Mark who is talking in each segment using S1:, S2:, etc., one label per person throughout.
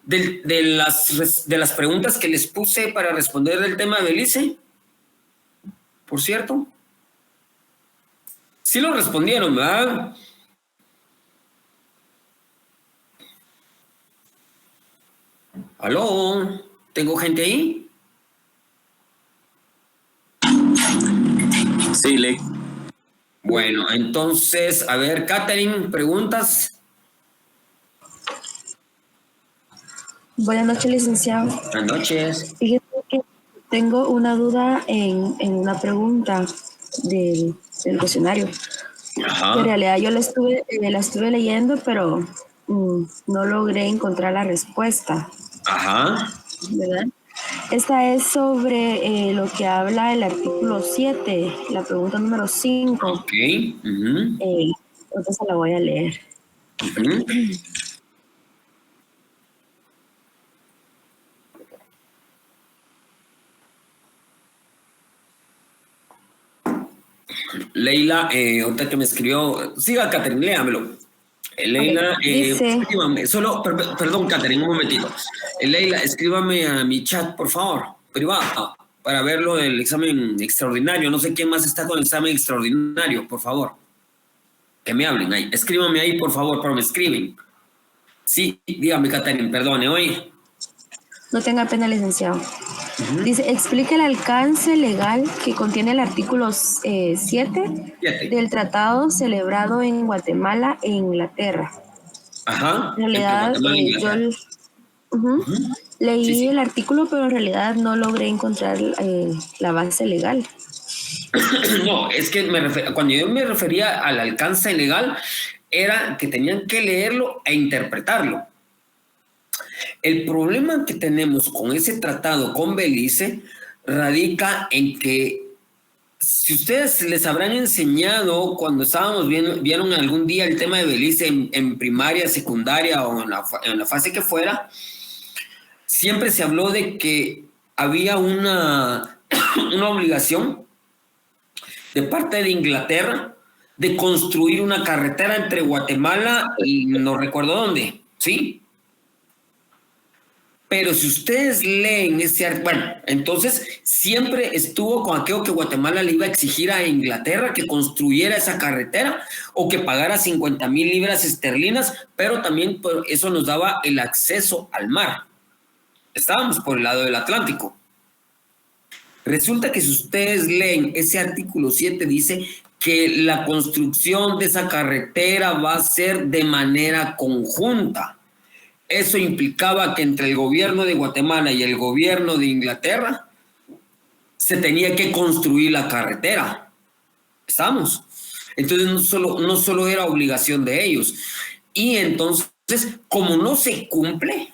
S1: de las preguntas que les puse para responder del tema de Belice, por cierto. Sí lo respondieron, ¿verdad? ¿Aló? ¿Tengo gente ahí?
S2: Sí, Ley.
S1: Bueno, entonces, a ver, Catherine, ¿preguntas?
S3: Buenas noches, licenciado.
S1: Buenas noches.
S3: Fíjese que tengo una duda en una pregunta del cuestionario.
S1: Ajá.
S3: En realidad yo la estuve leyendo, pero no logré encontrar la respuesta.
S1: Ajá.
S3: ¿Verdad? Esta es sobre lo que habla el artículo 7, la pregunta número 5.
S1: Ok.
S3: Entonces la voy a leer.
S1: Leila, ahorita que me escribió, siga, Catherine, léamelo. Leila,
S3: dice,
S1: escríbame, perdón, Catherine, un momentito. Leila, escríbame a mi chat, por favor, privado, para ver lo del examen extraordinario. No sé quién más está con el examen extraordinario, por favor. Que me hablen ahí. Escríbame ahí, por favor, pero me escriben. Sí, dígame, Catherine, perdone, hoy.
S3: No tenga pena, licenciado. Dice, explica el alcance legal que contiene el artículo 7 del tratado celebrado en Guatemala e Inglaterra.
S1: Ajá.
S3: En realidad, yo leí el artículo, pero en realidad no logré encontrar la base legal.
S1: No, es que cuando yo me refería al alcance legal, era que tenían que leerlo e interpretarlo. El problema que tenemos con ese tratado con Belice radica en que si ustedes les habrán enseñado cuando estábamos vieron algún día el tema de Belice en primaria, secundaria o en la fase que fuera, siempre se habló de que había una obligación de parte de Inglaterra de construir una carretera entre Guatemala y no recuerdo dónde, ¿sí? Pero si ustedes leen bueno, entonces siempre estuvo con aquello que Guatemala le iba a exigir a Inglaterra que construyera esa carretera o que pagara 50,000 libras esterlinas, pero también eso nos daba el acceso al mar. Estábamos por el lado del Atlántico. Resulta que si ustedes leen ese artículo 7 dice que la construcción de esa carretera va a ser de manera conjunta. Eso implicaba que entre el gobierno de Guatemala y el gobierno de Inglaterra se tenía que construir la carretera. ¿Estamos? Entonces no solo era obligación de ellos. Y entonces, como no se cumple,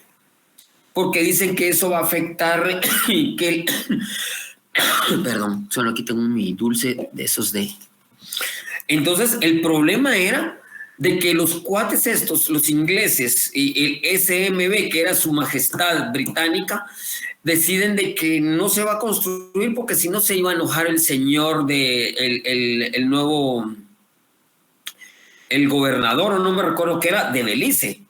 S1: porque dicen que eso va a afectar que perdón, solo aquí tengo mi dulce de esos de... Entonces, el problema era de que los cuates estos, los ingleses y el SMB, que era su majestad británica, deciden de que no se va a construir porque si no se iba a enojar el señor el nuevo, el gobernador, o no me recuerdo qué era, de Belice.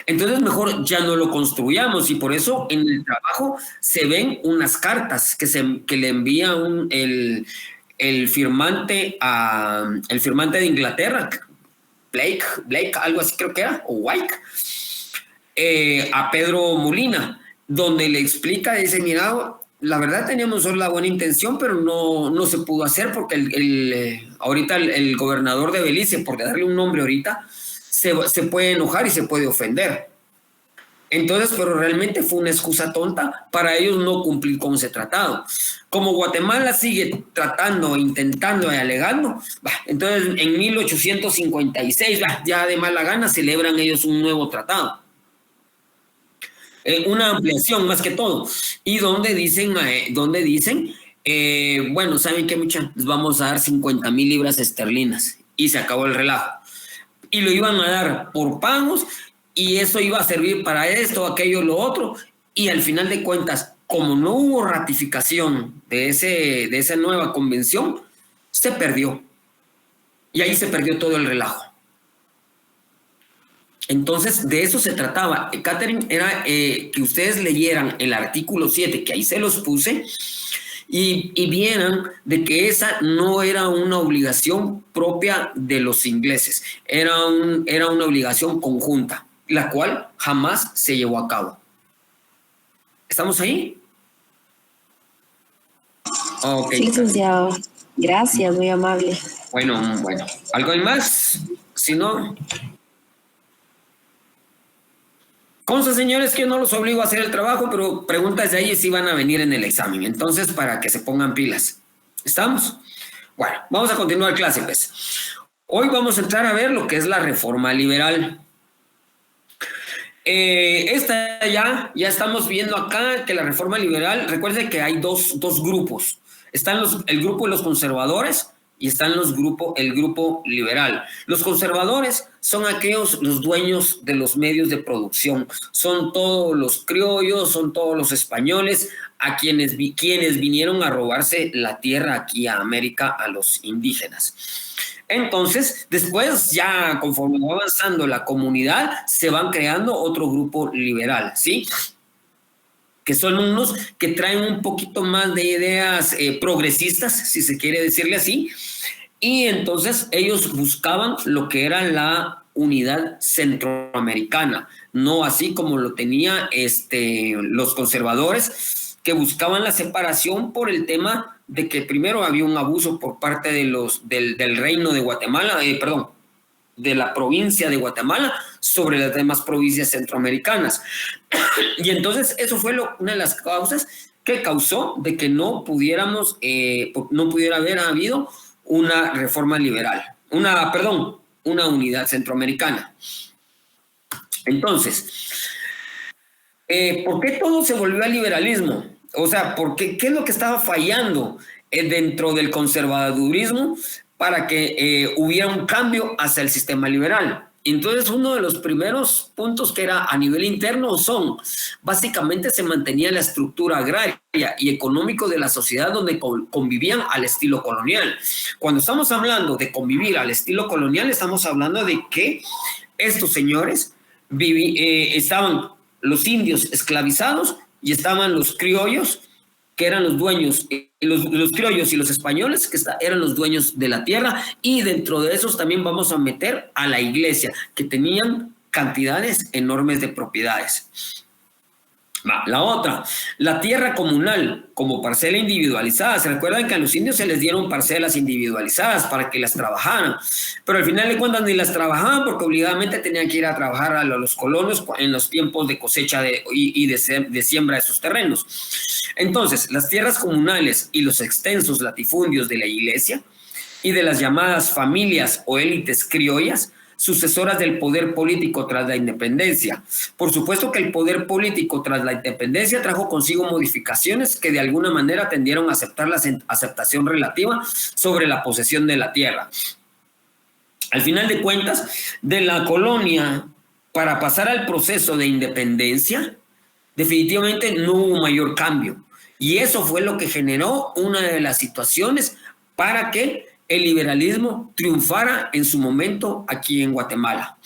S1: Entonces mejor ya no lo construyamos y por eso en el trabajo se ven unas cartas que le envía el firmante de Inglaterra, Blake, algo así creo que era, o White, a Pedro Molina, donde le explica, dice, mira, la verdad teníamos solo la buena intención, pero no se pudo hacer porque ahorita el gobernador de Belice, por darle un nombre ahorita, se puede enojar y se puede ofender. Entonces, pero realmente fue una excusa tonta para ellos no cumplir con ese tratado. Como Guatemala sigue tratando, intentando y alegando, entonces en 1856, ya de mala gana, celebran ellos un nuevo tratado. Una ampliación más que todo. Y donde dicen, bueno, ¿saben qué, muchachos? Les vamos a dar 50,000 libras esterlinas. Y se acabó el relajo. Y lo iban a dar por pagos y eso iba a servir para esto, aquello, lo otro. Y al final de cuentas, como no hubo ratificación de esa nueva convención, se perdió. Y ahí se perdió todo el relajo. Entonces, de eso se trataba. Catherine, era que ustedes leyeran el artículo 7, que ahí se los puse, y vieran de que esa no era una obligación propia de los ingleses, era una obligación conjunta, la cual jamás se llevó a cabo. ¿Estamos ahí?
S3: Okay. Sí, licenciado. Gracias, muy amable.
S1: Bueno. ¿Algo más? Si no... Consta, señores, que yo no los obligo a hacer el trabajo, pero preguntas de ahí si van a venir en el examen. Entonces, para que se pongan pilas. ¿Estamos? Bueno, vamos a continuar clase, pues. Hoy vamos a entrar a ver lo que es la reforma liberal. Esta ya estamos viendo acá que la reforma liberal, recuerden que hay dos grupos. Están el grupo de los conservadores y están el grupo liberal. Los conservadores son los dueños de los medios de producción. Son todos los criollos, son todos los españoles a quienes vinieron a robarse la tierra aquí a América a los indígenas. Entonces, después ya conforme va avanzando la comunidad, se van creando otro grupo liberal, ¿sí? Que son unos que traen un poquito más de ideas progresistas, si se quiere decirle así, y entonces ellos buscaban lo que era la unidad centroamericana, no así como lo tenía los conservadores, que buscaban la separación por el tema de que primero había un abuso por parte del reino de Guatemala, de la provincia de Guatemala sobre las demás provincias centroamericanas. Y entonces eso fue una de las causas que causó de que no pudiera haber habido una reforma liberal, una unidad centroamericana. Entonces, ¿por qué todo se volvió al liberalismo? O sea, ¿qué es lo que estaba fallando dentro del conservadurismo para que hubiera un cambio hacia el sistema liberal? Entonces, uno de los primeros puntos que era a nivel interno básicamente se mantenía la estructura agraria y económico de la sociedad donde convivían al estilo colonial. Cuando estamos hablando de convivir al estilo colonial, estamos hablando de que estos señores estaban los indios esclavizados y estaban los criollos, que eran los dueños, los criollos y los españoles, que eran los dueños de la tierra, y dentro de esos también vamos a meter a la iglesia, que tenían cantidades enormes de propiedades. La otra, la tierra comunal como parcela individualizada. Se recuerdan que a los indios se les dieron parcelas individualizadas para que las trabajaran, pero al final de cuentas ni las trabajaban porque obligadamente tenían que ir a trabajar a los colonos en los tiempos de cosecha y de siembra de sus terrenos. Entonces, las tierras comunales y los extensos latifundios de la iglesia y de las llamadas familias o élites criollas, sucesoras del poder político tras la independencia. Por supuesto que el poder político tras la independencia trajo consigo modificaciones que de alguna manera tendieron a aceptar la aceptación relativa sobre la posesión de la tierra. Al final de cuentas, de la colonia para pasar al proceso de independencia, definitivamente no hubo mayor cambio. Y eso fue lo que generó una de las situaciones para que el liberalismo triunfara en su momento aquí en Guatemala.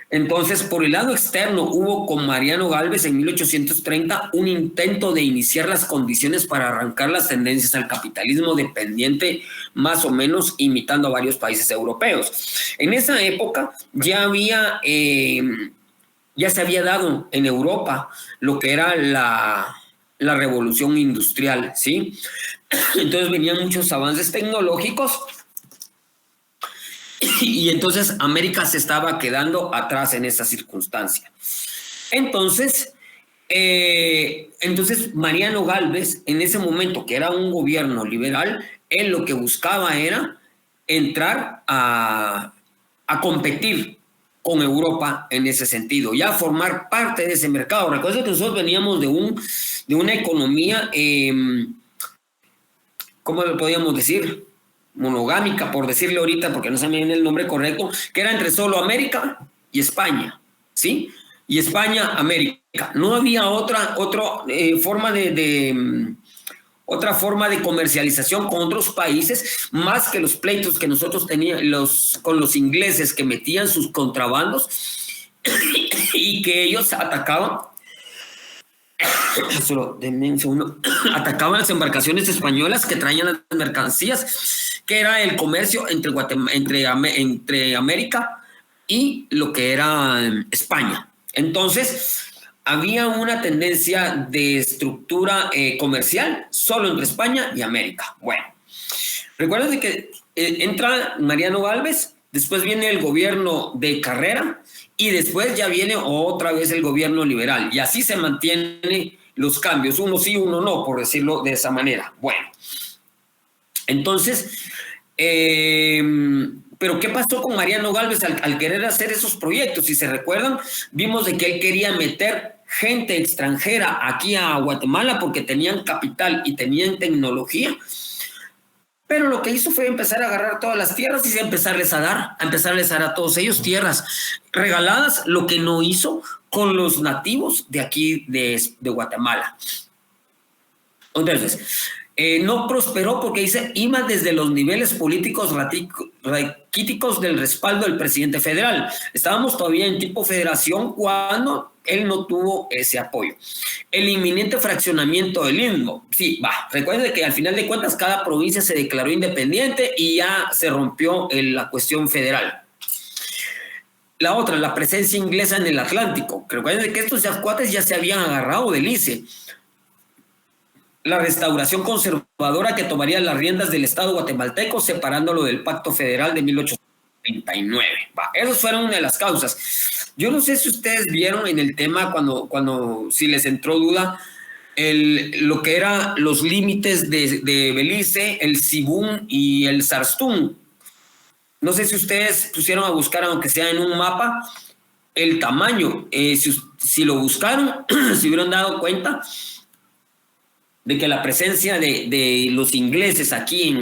S1: Entonces, por el lado externo, hubo con Mariano Gálvez en 1830 un intento de iniciar las condiciones para arrancar las tendencias al capitalismo dependiente, más o menos imitando a varios países europeos. En esa época ya se había dado en Europa lo que era la revolución industrial, ¿sí? Entonces venían muchos avances tecnológicos y entonces América se estaba quedando atrás en esa circunstancia. Entonces Mariano Gálvez, en ese momento que era un gobierno liberal, él lo que buscaba era entrar a competir con Europa en ese sentido, ya formar parte de ese mercado. Recuerda que nosotros veníamos de una economía, ¿cómo lo podíamos decir? Monogámica, por decirle ahorita, porque no se me viene el nombre correcto, que era entre solo América y España, ¿sí? Y España, América. No había otra forma otra forma de comercialización con otros países, más que los pleitos que nosotros teníamos con los ingleses que metían sus contrabandos y que ellos atacaban, solo denme un segundo, atacaban las embarcaciones españolas que traían las mercancías, que era el comercio entre América y lo que era España. Entonces, había una tendencia de estructura comercial solo entre España y América. Bueno, recuerden que entra Mariano Gálvez, después viene el gobierno de Carrera y después ya viene otra vez el gobierno liberal. Y así se mantienen los cambios, uno sí, uno no, por decirlo de esa manera. Bueno, entonces, pero ¿qué pasó con Mariano Gálvez al querer hacer esos proyectos? Si se recuerdan, vimos de que él quería meter gente extranjera aquí a Guatemala porque tenían capital y tenían tecnología. Pero lo que hizo fue empezar a agarrar todas las tierras y empezarles a dar a todos ellos tierras regaladas, lo que no hizo con los nativos de aquí de Guatemala. Entonces, no prosperó porque dice, iba desde los niveles políticos raquíticos del respaldo del presidente federal. Estábamos todavía en tipo federación cuando él no tuvo ese apoyo. El inminente fraccionamiento del Istmo. Sí, recuerden que al final de cuentas cada provincia se declaró independiente y ya se rompió la cuestión federal. La otra, la presencia inglesa en el Atlántico. Recuerden que estos cuates ya se habían agarrado del ICE. La restauración conservadora que tomaría las riendas del Estado guatemalteco separándolo del Pacto Federal de 1839. Esas fueron una de las causas. Yo no sé si ustedes vieron en el tema cuando si les entró duda, lo que eran los límites de Belice, el Sibún y el Sarstún. No sé si ustedes pusieron a buscar, aunque sea en un mapa, el tamaño. Si lo buscaron, se hubieran dado cuenta de que la presencia de los ingleses aquí,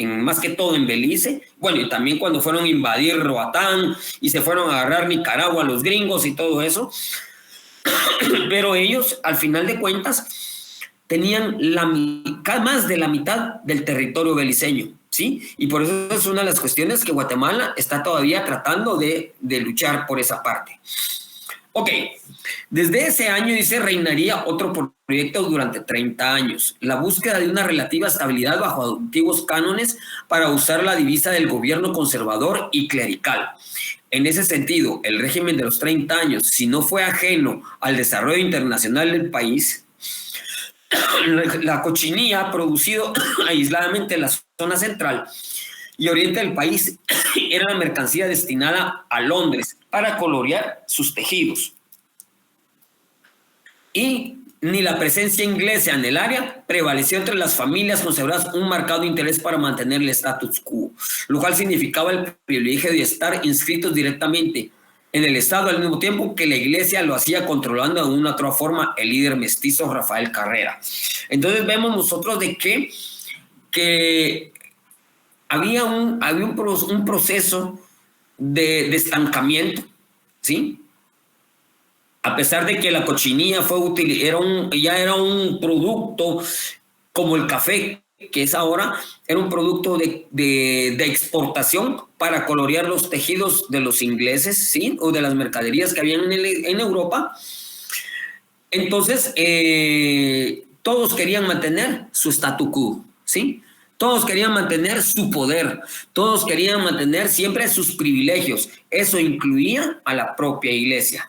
S1: más que todo en Belice, bueno, y también cuando fueron a invadir Roatán y se fueron a agarrar Nicaragua los gringos y todo eso, pero ellos, al final de cuentas, tenían más de la mitad del territorio beliceño, ¿sí? Y por eso es una de las cuestiones que Guatemala está todavía tratando de luchar por esa parte. Ok, desde ese año, dice, reinaría otro proyecto durante 30 años, la búsqueda de una relativa estabilidad bajo antiguos cánones para usar la divisa del gobierno conservador y clerical. En ese sentido, el régimen de los 30 años, si no fue ajeno al desarrollo internacional del país, la cochinilla producido aisladamente en la zona central y oriente del país era la mercancía destinada a Londres para colorear sus tejidos. Y ni la presencia inglesa en el área prevaleció entre las familias conservadoras un marcado interés para mantener el status quo, lo cual significaba el privilegio de estar inscritos directamente en el Estado al mismo tiempo que la Iglesia lo hacía controlando de una u otra forma el líder mestizo Rafael Carrera. Entonces vemos nosotros de que había un proceso de estancamiento, ¿sí? A pesar de que la cochinilla ya era un producto como el café, que es ahora, era un producto de exportación para colorear los tejidos de los ingleses, ¿sí? O de las mercaderías que habían en Europa. Entonces, todos querían mantener su statu quo, ¿sí? Todos querían mantener su poder, todos querían mantener siempre sus privilegios. Eso incluía a la propia iglesia.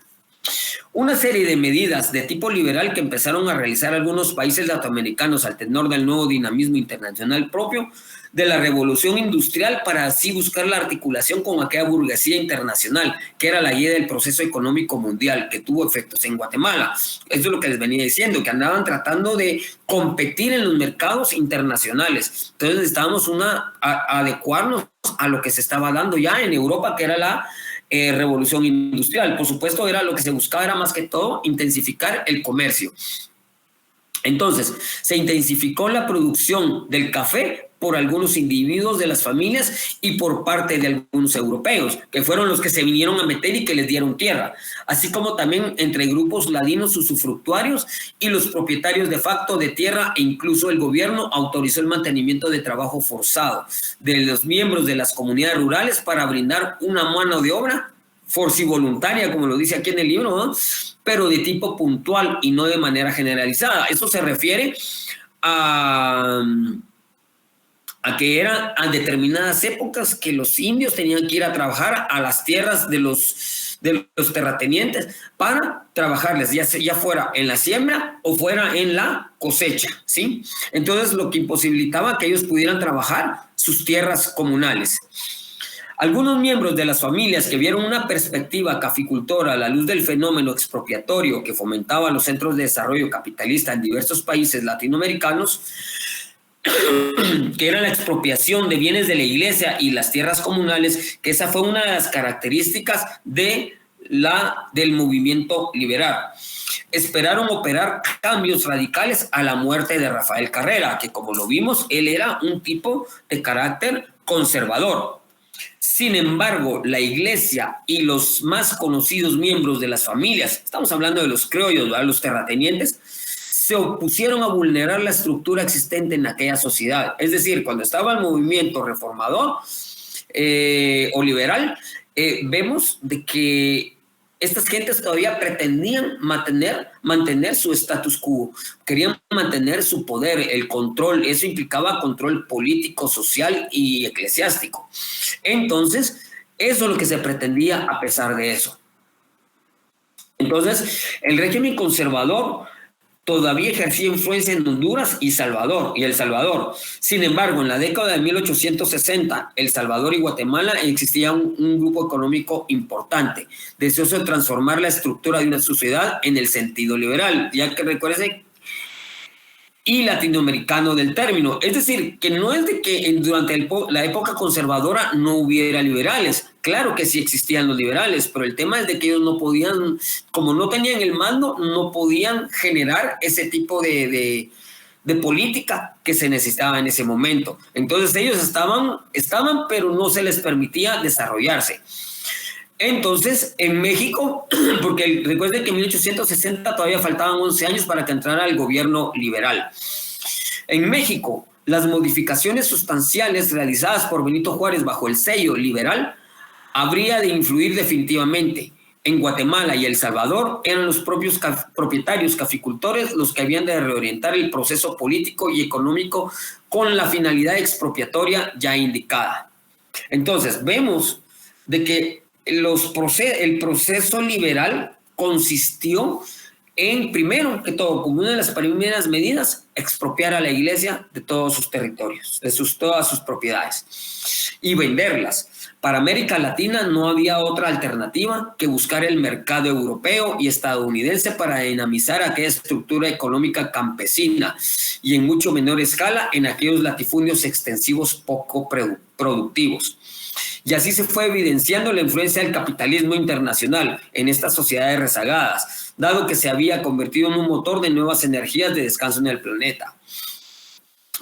S1: Una serie de medidas de tipo liberal que empezaron a realizar algunos países latinoamericanos al tenor del nuevo dinamismo internacional propio de la revolución industrial para así buscar la articulación con aquella burguesía internacional, que era la guía del proceso económico mundial, que tuvo efectos en Guatemala. Eso es lo que les venía diciendo, que andaban tratando de competir en los mercados internacionales. Entonces necesitábamos adecuarnos a lo que se estaba dando ya en Europa, que era la revolución industrial. Por supuesto, lo que se buscaba era más que todo intensificar el comercio. Entonces, se intensificó la producción del café por algunos individuos de las familias y por parte de algunos europeos, que fueron los que se vinieron a meter y que les dieron tierra, así como también entre grupos ladinos usufructuarios y los propietarios de facto de tierra, e incluso el gobierno autorizó el mantenimiento de trabajo forzado de los miembros de las comunidades rurales para brindar una mano de obra voluntaria, como lo dice aquí en el libro, ¿no? Pero de tipo puntual y no de manera generalizada. Eso se refiere a que era a determinadas épocas que los indios tenían que ir a trabajar a las tierras de los terratenientes para trabajarles, ya fuera en la siembra o fuera en la cosecha, ¿sí? Entonces, lo que imposibilitaba que ellos pudieran trabajar sus tierras comunales. Algunos miembros de las familias que vieron una perspectiva caficultora a la luz del fenómeno expropiatorio que fomentaba los centros de desarrollo capitalista en diversos países latinoamericanos, que era la expropiación de bienes de la iglesia y las tierras comunales, que esa fue una de las características del movimiento liberal. Esperaron operar cambios radicales a la muerte de Rafael Carrera, que como lo vimos, él era un tipo de carácter conservador. Sin embargo, la iglesia y los más conocidos miembros de las familias, estamos hablando de los criollos, ¿verdad?, los terratenientes, se opusieron a vulnerar la estructura existente en aquella sociedad. Es decir, cuando estaba el movimiento reformador o liberal, vemos de que estas gentes todavía pretendían mantener su status quo, querían mantener su poder, el control. Eso implicaba control político, social y eclesiástico. Entonces, eso es lo que se pretendía a pesar de eso. Entonces, el régimen conservador todavía ejercía influencia en Honduras y El Salvador. Sin embargo, en la década de 1860, El Salvador y Guatemala existía un grupo económico importante, deseoso de transformar la estructura de una sociedad en el sentido liberal, ya que recuerden, y latinoamericano del término. Es decir, que no es de que durante la época conservadora no hubiera liberales. Claro que sí existían los liberales, pero el tema es de que ellos no podían, como no tenían el mando, no podían generar ese tipo de política que se necesitaba en ese momento. Entonces ellos estaban, pero no se les permitía desarrollarse. Entonces, en México, porque recuerden que en 1860 todavía faltaban 11 años para que entrara el gobierno liberal. En México, las modificaciones sustanciales realizadas por Benito Juárez bajo el sello liberal habría de influir definitivamente. En Guatemala y El Salvador eran los propios propietarios caficultores los que habían de reorientar el proceso político y económico con la finalidad expropiatoria ya indicada. Entonces, vemos de que el proceso liberal consistió en, primero que todo, como una de las primeras medidas, expropiar a la iglesia de todos sus territorios, todas sus propiedades y venderlas. Para América Latina no había otra alternativa que buscar el mercado europeo y estadounidense para dinamizar aquella estructura económica campesina y en mucho menor escala en aquellos latifundios extensivos poco productivos. Y así se fue evidenciando la influencia del capitalismo internacional en estas sociedades rezagadas, dado que se había convertido en un motor de nuevas energías de descanso en el planeta.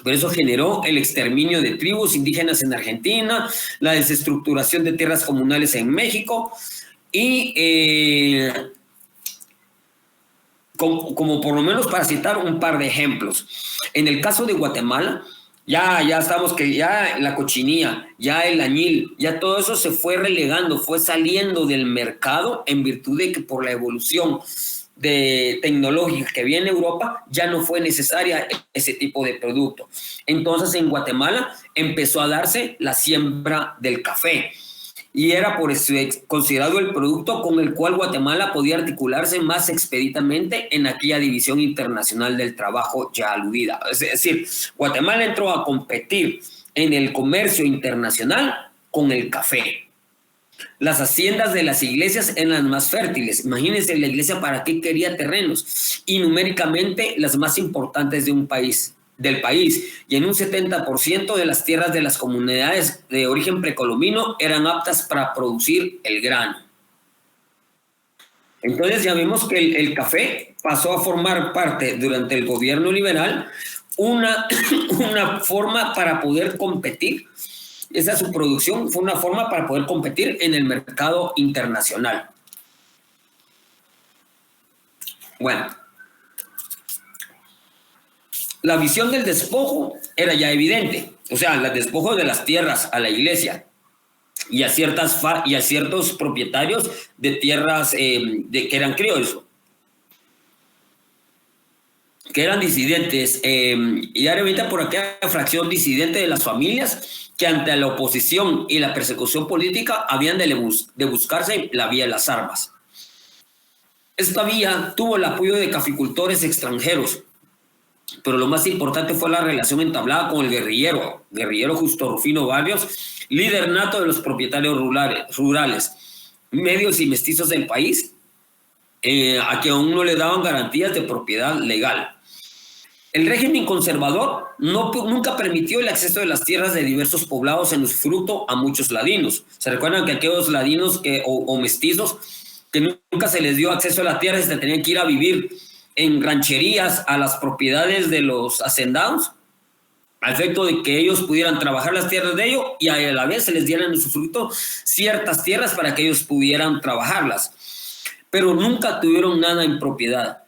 S1: Por eso generó el exterminio de tribus indígenas en Argentina, la desestructuración de tierras comunales en México y como por lo menos para citar un par de ejemplos. En el caso de Guatemala, ya estamos que ya la cochinilla, ya el añil, ya todo eso se fue relegando, fue saliendo del mercado en virtud de que por la evolución de tecnológica que había en Europa ya no fue necesaria ese tipo de producto. Entonces en Guatemala empezó a darse la siembra del café y era por eso considerado el producto con el cual Guatemala podía articularse más expeditamente en aquella división internacional del trabajo ya aludida. Es decir, Guatemala entró a competir en el comercio internacional con el café. Las haciendas de las iglesias eran las más fértiles. Imagínense la iglesia para qué quería terrenos, y numéricamente las más importantes del país, y en un 70% de las tierras de las comunidades de origen precolombino eran aptas para producir el grano. Entonces ya vemos que el café pasó a formar parte durante el gobierno liberal una forma para poder competir. Esa su producción fue una forma para poder competir en el mercado internacional. Bueno, la visión del despojo era ya evidente, o sea, el despojo de las tierras a la iglesia. y a ciertos propietarios de tierras que eran criollos, que eran disidentes, y ahorita por aquella fracción disidente de las familias que ante la oposición y la persecución política habían de buscarse la vía de las armas. Esta vía tuvo el apoyo de caficultores extranjeros, pero lo más importante fue la relación entablada con el guerrillero Justo Rufino Barrios, líder nato de los propietarios rurales, medios y mestizos del país, a que aún no le daban garantías de propiedad legal. El régimen conservador nunca permitió el acceso de las tierras de diversos poblados en usufructo a muchos ladinos. ¿Se recuerdan que aquellos ladinos o mestizos que nunca se les dio acceso a la tierra y se tenían que ir a vivir en rancherías a las propiedades de los hacendados, al efecto de que ellos pudieran trabajar las tierras de ellos y a la vez se les dieran en usufructo ciertas tierras para que ellos pudieran trabajarlas? Pero nunca tuvieron nada en propiedad.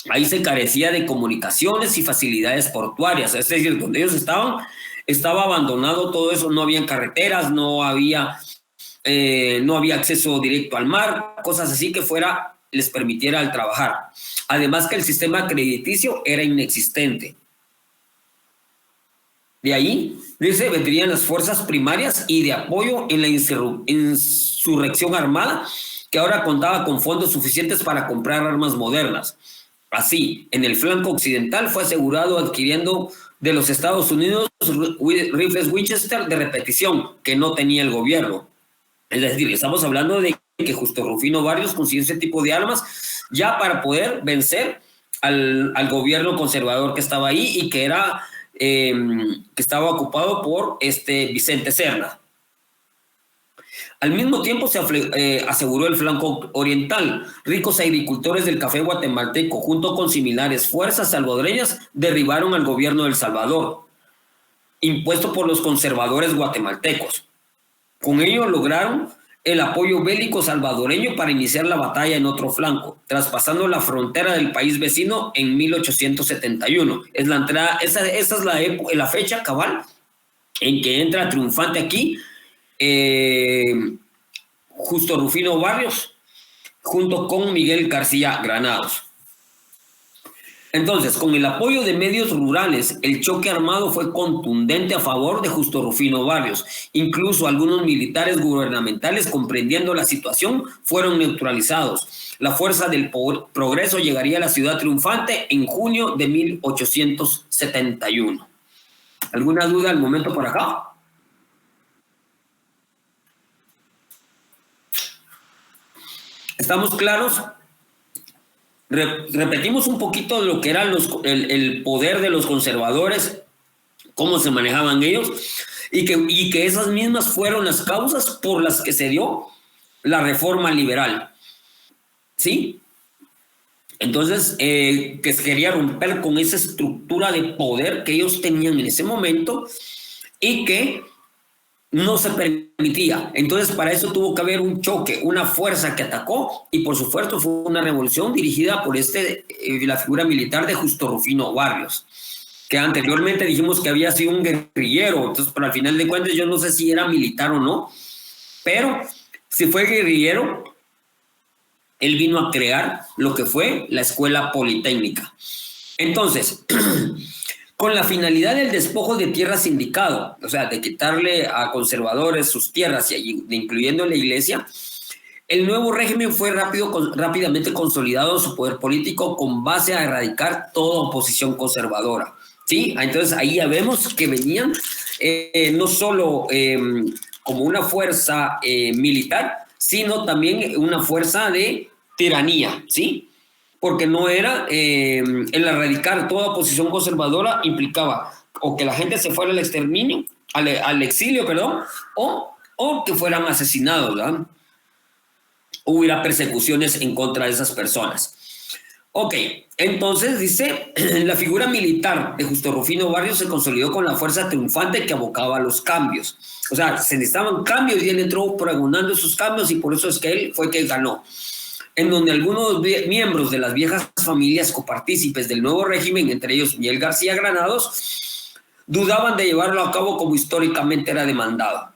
S1: Ahí se carecía de comunicaciones y facilidades portuarias, es decir, donde ellos estaba abandonado todo eso, no habían carreteras, no había acceso directo al mar, cosas así que les permitiera el trabajar. Además que el sistema crediticio era inexistente. De ahí, dice, vendrían las fuerzas primarias y de apoyo en la insurrección armada, que ahora contaba con fondos suficientes para comprar armas modernas. Así, en el flanco occidental fue asegurado adquiriendo de los Estados Unidos rifles Winchester de repetición que no tenía el gobierno. Es decir, estamos hablando de que Justo Rufino Barrios consiguió ese tipo de armas ya para poder vencer al gobierno conservador que estaba ahí y que estaba ocupado por Vicente Serna. Al mismo tiempo se aseguró el flanco oriental. Ricos agricultores del café guatemalteco, junto con similares fuerzas salvadoreñas, derribaron al gobierno de El Salvador, impuesto por los conservadores guatemaltecos. Con ello lograron el apoyo bélico salvadoreño para iniciar la batalla en otro flanco, traspasando la frontera del país vecino en 1871. Es la entrada, esa es la fecha cabal en que entra triunfante aquí Justo Rufino Barrios junto con Miguel García Granados. Entonces, con el apoyo de medios rurales, el choque armado fue contundente a favor de Justo Rufino Barrios. Incluso algunos militares gubernamentales, comprendiendo la situación, fueron neutralizados. La fuerza del progreso llegaría a la ciudad triunfante en junio de 1871. ¿Alguna duda al momento por acá? ¿Estamos claros? Repetimos un poquito lo que era el poder de los conservadores, cómo se manejaban ellos, y que esas mismas fueron las causas por las que se dio la reforma liberal. ¿Sí? Entonces, que se quería romper con esa estructura de poder que ellos tenían en ese momento y que no se permitía. Entonces, para eso tuvo que haber un choque, una fuerza que atacó, y por supuesto fue una revolución dirigida por la figura militar de Justo Rufino Barrios, que anteriormente dijimos que había sido un guerrillero. Entonces, pero al final de cuentas yo no sé si era militar o no, pero si fue guerrillero, él vino a crear lo que fue la Escuela Politécnica. Entonces, con la finalidad del despojo de tierras sindicado, o sea, de quitarle a conservadores sus tierras, incluyendo la iglesia, el nuevo régimen fue rápidamente consolidado su poder político con base a erradicar toda oposición conservadora. ¿Sí? Entonces ahí ya vemos que venían no solo como una fuerza militar, sino también una fuerza de tiranía, ¿sí? Porque no era, el erradicar toda oposición conservadora implicaba o que la gente se fuera al exterminio, al exilio, perdón, o que fueran asesinados, ¿verdad? Hubiera persecuciones en contra de esas personas. Ok, entonces dice, la figura militar de Justo Rufino Barrios se consolidó con la fuerza triunfante que abocaba a los cambios. O sea, se necesitaban cambios y él entró pregonando esos cambios y por eso es que él fue que ganó. En donde algunos miembros de las viejas familias copartícipes del nuevo régimen, entre ellos Miguel García Granados, dudaban de llevarlo a cabo como históricamente era demandado.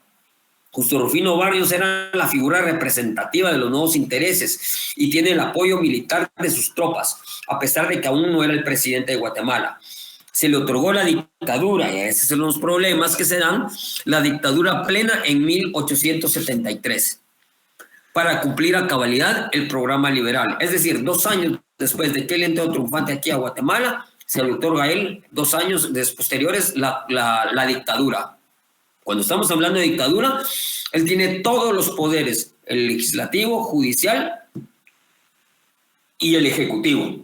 S1: Justo Rufino Barrios era la figura representativa de los nuevos intereses y tiene el apoyo militar de sus tropas, a pesar de que aún no era el presidente de Guatemala. Se le otorgó la dictadura, y esos son los problemas que se dan, la dictadura plena en 1873, para cumplir a cabalidad el programa liberal. Es decir, 2 años después de que él entró triunfante aquí a Guatemala, se le otorga a él 2 años posteriores la dictadura. Cuando estamos hablando de dictadura, él tiene todos los poderes, el legislativo, judicial y el ejecutivo.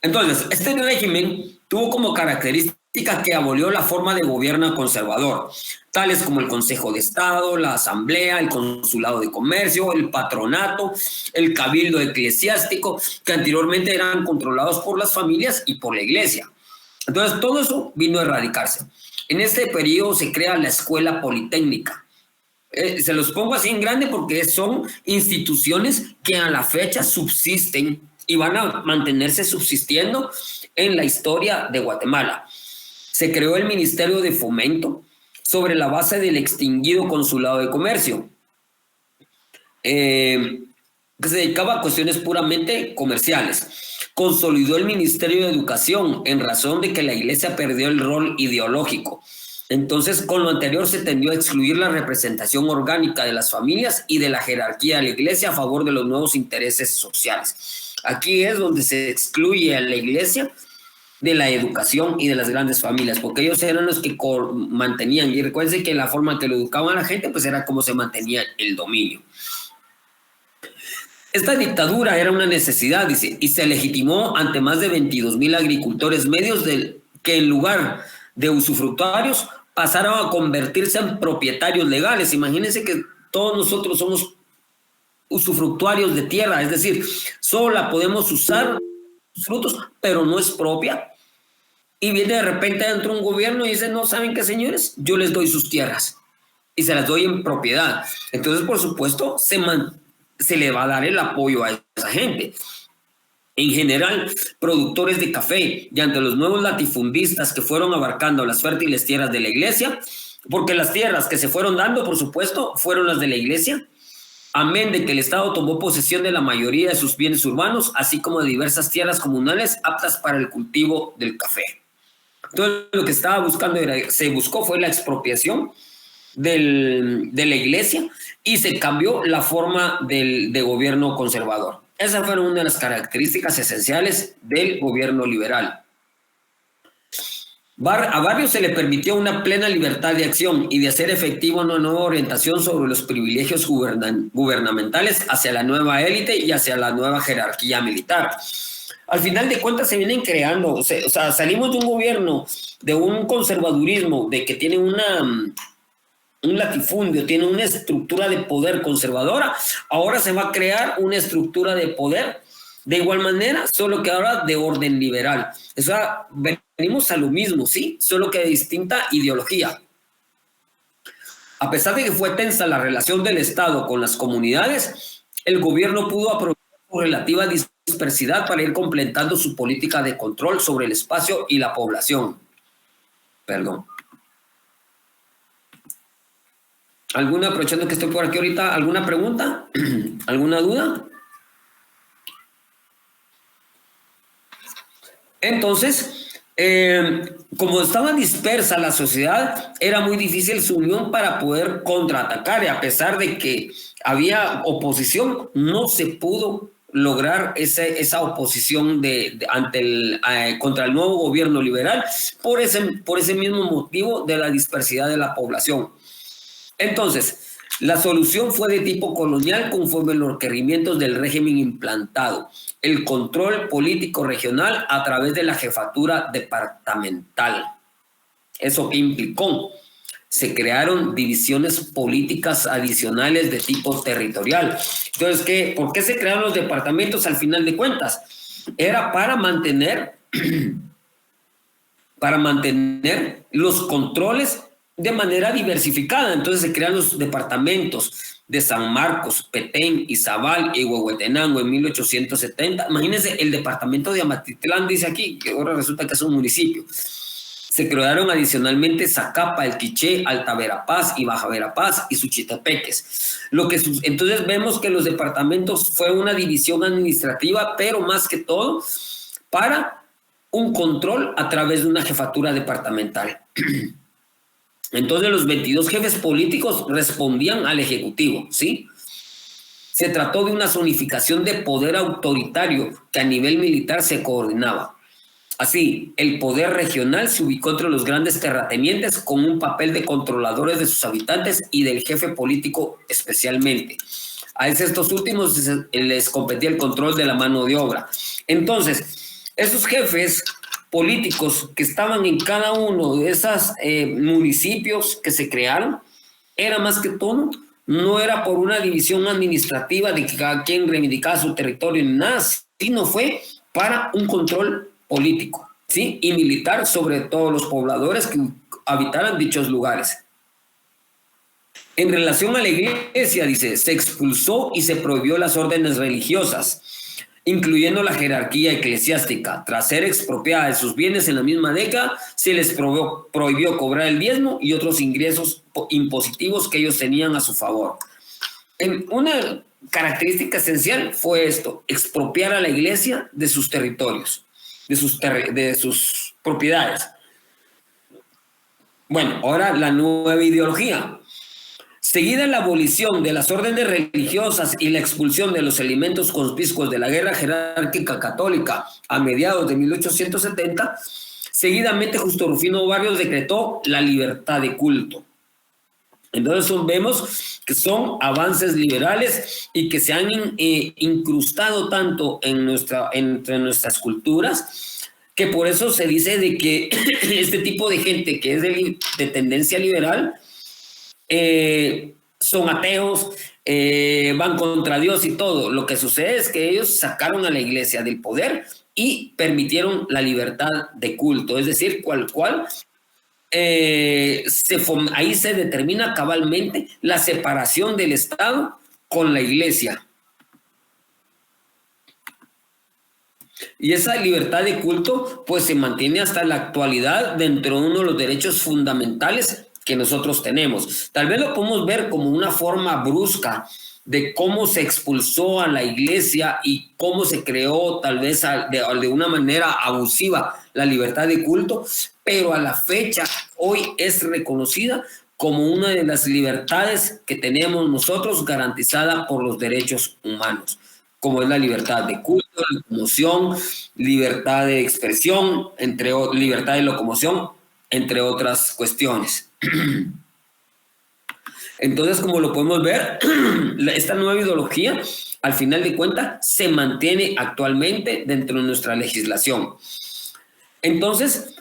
S1: Entonces, este régimen tuvo como característica que abolió la forma de gobierno conservador, tales como el Consejo de Estado, la Asamblea, el Consulado de Comercio, el Patronato, el Cabildo Eclesiástico, que anteriormente eran controlados por las familias y por la Iglesia. Entonces, todo eso vino a erradicarse. En este periodo se crea la Escuela Politécnica. Se los pongo así en grande porque son instituciones que a la fecha subsisten y van a mantenerse subsistiendo en la historia de Guatemala. Se creó el Ministerio de Fomento sobre la base del extinguido Consulado de Comercio, que se dedicaba a cuestiones puramente comerciales. Consolidó el Ministerio de Educación en razón de que la Iglesia perdió el rol ideológico. Entonces, con lo anterior se tendió a excluir la representación orgánica de las familias y de la jerarquía de la Iglesia a favor de los nuevos intereses sociales. Aquí es donde se excluye a la Iglesia de la educación y de las grandes familias, porque ellos eran los que mantenían, y recuerden que la forma en que lo educaban a la gente, pues era como se mantenía el dominio. Esta dictadura era una necesidad, dice, y se legitimó ante más de 22,000 agricultores medios que en lugar de usufructuarios pasaron a convertirse en propietarios legales. Imagínense que todos nosotros somos usufructuarios de tierra, es decir, solo la podemos usar frutos, pero no es propia. Y viene de repente dentro un gobierno y dice, no, ¿saben qué, señores? Yo les doy sus tierras y se las doy en propiedad. Entonces, por supuesto, se le va a dar el apoyo a esa gente. En general, productores de café y ante los nuevos latifundistas que fueron abarcando las fértiles tierras de la Iglesia, porque las tierras que se fueron dando, por supuesto, fueron las de la Iglesia, amén de que el Estado tomó posesión de la mayoría de sus bienes urbanos, así como de diversas tierras comunales aptas para el cultivo del café. Entonces, lo que estaba buscando se buscó fue la expropiación de la Iglesia y se cambió la forma de gobierno conservador. Esas fueron una de las características esenciales del gobierno liberal. A Barrios se le permitió una plena libertad de acción y de hacer efectiva una nueva orientación sobre los privilegios gubernamentales hacia la nueva élite y hacia la nueva jerarquía militar. Al final de cuentas se vienen creando, o sea, salimos de un gobierno, de un conservadurismo, de que tiene un latifundio, tiene una estructura de poder conservadora, ahora se va a crear una estructura de poder de igual manera, solo que ahora de orden liberal. O sea, venimos a lo mismo, ¿sí? Solo que de distinta ideología. A pesar de que fue tensa la relación del Estado con las comunidades, el gobierno pudo aprovechar su relativa dispersidad para ir completando su política de control sobre el espacio y la población. Perdón. Aprovechando que estoy por aquí ahorita, ¿alguna pregunta? ¿Alguna duda? Entonces, como estaba dispersa la sociedad, era muy difícil su unión para poder contraatacar, y a pesar de que había oposición, no se pudo lograr esa oposición contra el nuevo gobierno liberal por ese mismo motivo de la dispersidad de la población. Entonces, la solución fue de tipo colonial conforme a los requerimientos del régimen implantado, el control político regional a través de la jefatura departamental. ¿Eso qué implicó? Se crearon divisiones políticas adicionales de tipo territorial. Entonces, ¿por qué se crearon los departamentos al final de cuentas? Era para mantener los controles de manera diversificada. Entonces se crean los departamentos de San Marcos, Petén, Izabal y Huehuetenango en 1870. Imagínense, el departamento de Amatitlán dice aquí, que ahora resulta que es un municipio. Se crearon adicionalmente Zacapa, El Quiché, Alta Verapaz y Baja Verapaz y Suchitepeques. Entonces vemos que los departamentos fue una división administrativa, pero más que todo para un control a través de una jefatura departamental. Entonces los 22 jefes políticos respondían al Ejecutivo, ¿sí? Se trató de una zonificación de poder autoritario que a nivel militar se coordinaba. Así, el poder regional se ubicó entre los grandes terratenientes con un papel de controladores de sus habitantes y del jefe político especialmente. A estos últimos les competía el control de la mano de obra. Entonces, esos jefes políticos que estaban en cada uno de esos municipios que se crearon, era más que todo, no era por una división administrativa de que cada quien reivindicaba su territorio ni nada, sino fue para un control político, ¿sí? Y militar sobre todos los pobladores que habitaran dichos lugares. En relación a la iglesia, dice, se expulsó y se prohibió las órdenes religiosas, incluyendo la jerarquía eclesiástica. Tras ser expropiada de sus bienes en la misma década, se les prohibió cobrar el diezmo y otros ingresos impositivos que ellos tenían a su favor. Una característica esencial fue esto, expropiar a la iglesia de sus territorios, de sus propiedades. Bueno, ahora la nueva ideología. Seguida la abolición de las órdenes religiosas y la expulsión de los elementos conspicuos de la guerra jerárquica católica a mediados de 1870, seguidamente Justo Rufino Barrios decretó la libertad de culto. Entonces vemos que son avances liberales y que se han incrustado tanto entre nuestras culturas, que por eso se dice de que este tipo de gente que es de tendencia liberal son ateos, van contra Dios y todo. Lo que sucede es que ellos sacaron a la iglesia del poder y permitieron la libertad de culto, es decir, ahí se determina cabalmente la separación del Estado con la iglesia. Y esa libertad de culto pues se mantiene hasta la actualidad dentro de uno de los derechos fundamentales que nosotros tenemos. Tal vez lo podemos ver como una forma brusca de cómo se expulsó a la iglesia y cómo se creó tal vez de una manera abusiva la libertad de culto, pero a la fecha hoy es reconocida como una de las libertades que tenemos nosotros garantizada por los derechos humanos, como es la libertad de culto, de locomoción, libertad de expresión, libertad de locomoción, entre otras cuestiones. Entonces, como lo podemos ver, esta nueva ideología, al final de cuentas, se mantiene actualmente dentro de nuestra legislación. Entonces,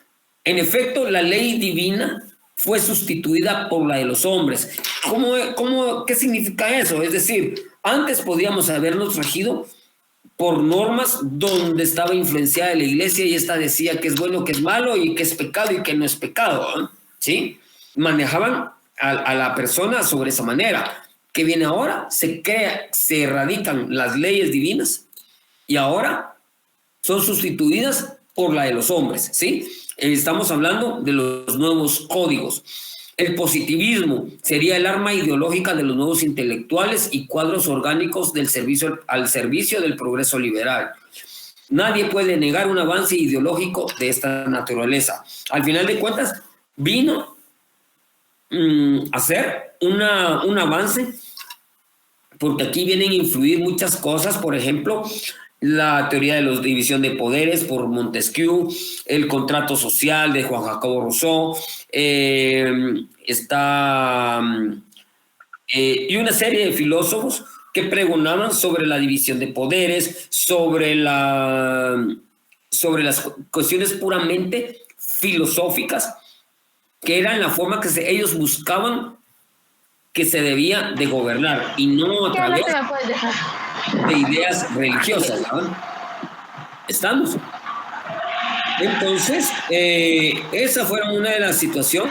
S1: en efecto, la ley divina fue sustituida por la de los hombres. ¿Qué significa eso? Es decir, antes podíamos habernos regido por normas donde estaba influenciada la iglesia y esta decía que es bueno, que es malo y que es pecado y que no es pecado, ¿sí? Manejaban a la persona sobre esa manera. ¿Qué viene ahora? Se erradican las leyes divinas y ahora son sustituidas por la de los hombres, ¿sí? Estamos hablando de los nuevos códigos. El positivismo sería el arma ideológica de los nuevos intelectuales y cuadros orgánicos al servicio del progreso liberal. Nadie puede negar un avance ideológico de esta naturaleza. Al final de cuentas, vino a ser un avance, porque aquí vienen a influir muchas cosas, por ejemplo, la teoría de la división de poderes por Montesquieu, el contrato social de Juan Jacobo Rousseau, y una serie de filósofos que pregonaban sobre la división de poderes, sobre las cuestiones puramente filosóficas, que eran la forma que ellos buscaban que se debía de gobernar, y no a través de ideas religiosas, ¿no? ¿Estamos? Entonces, esa fue una de las situaciones,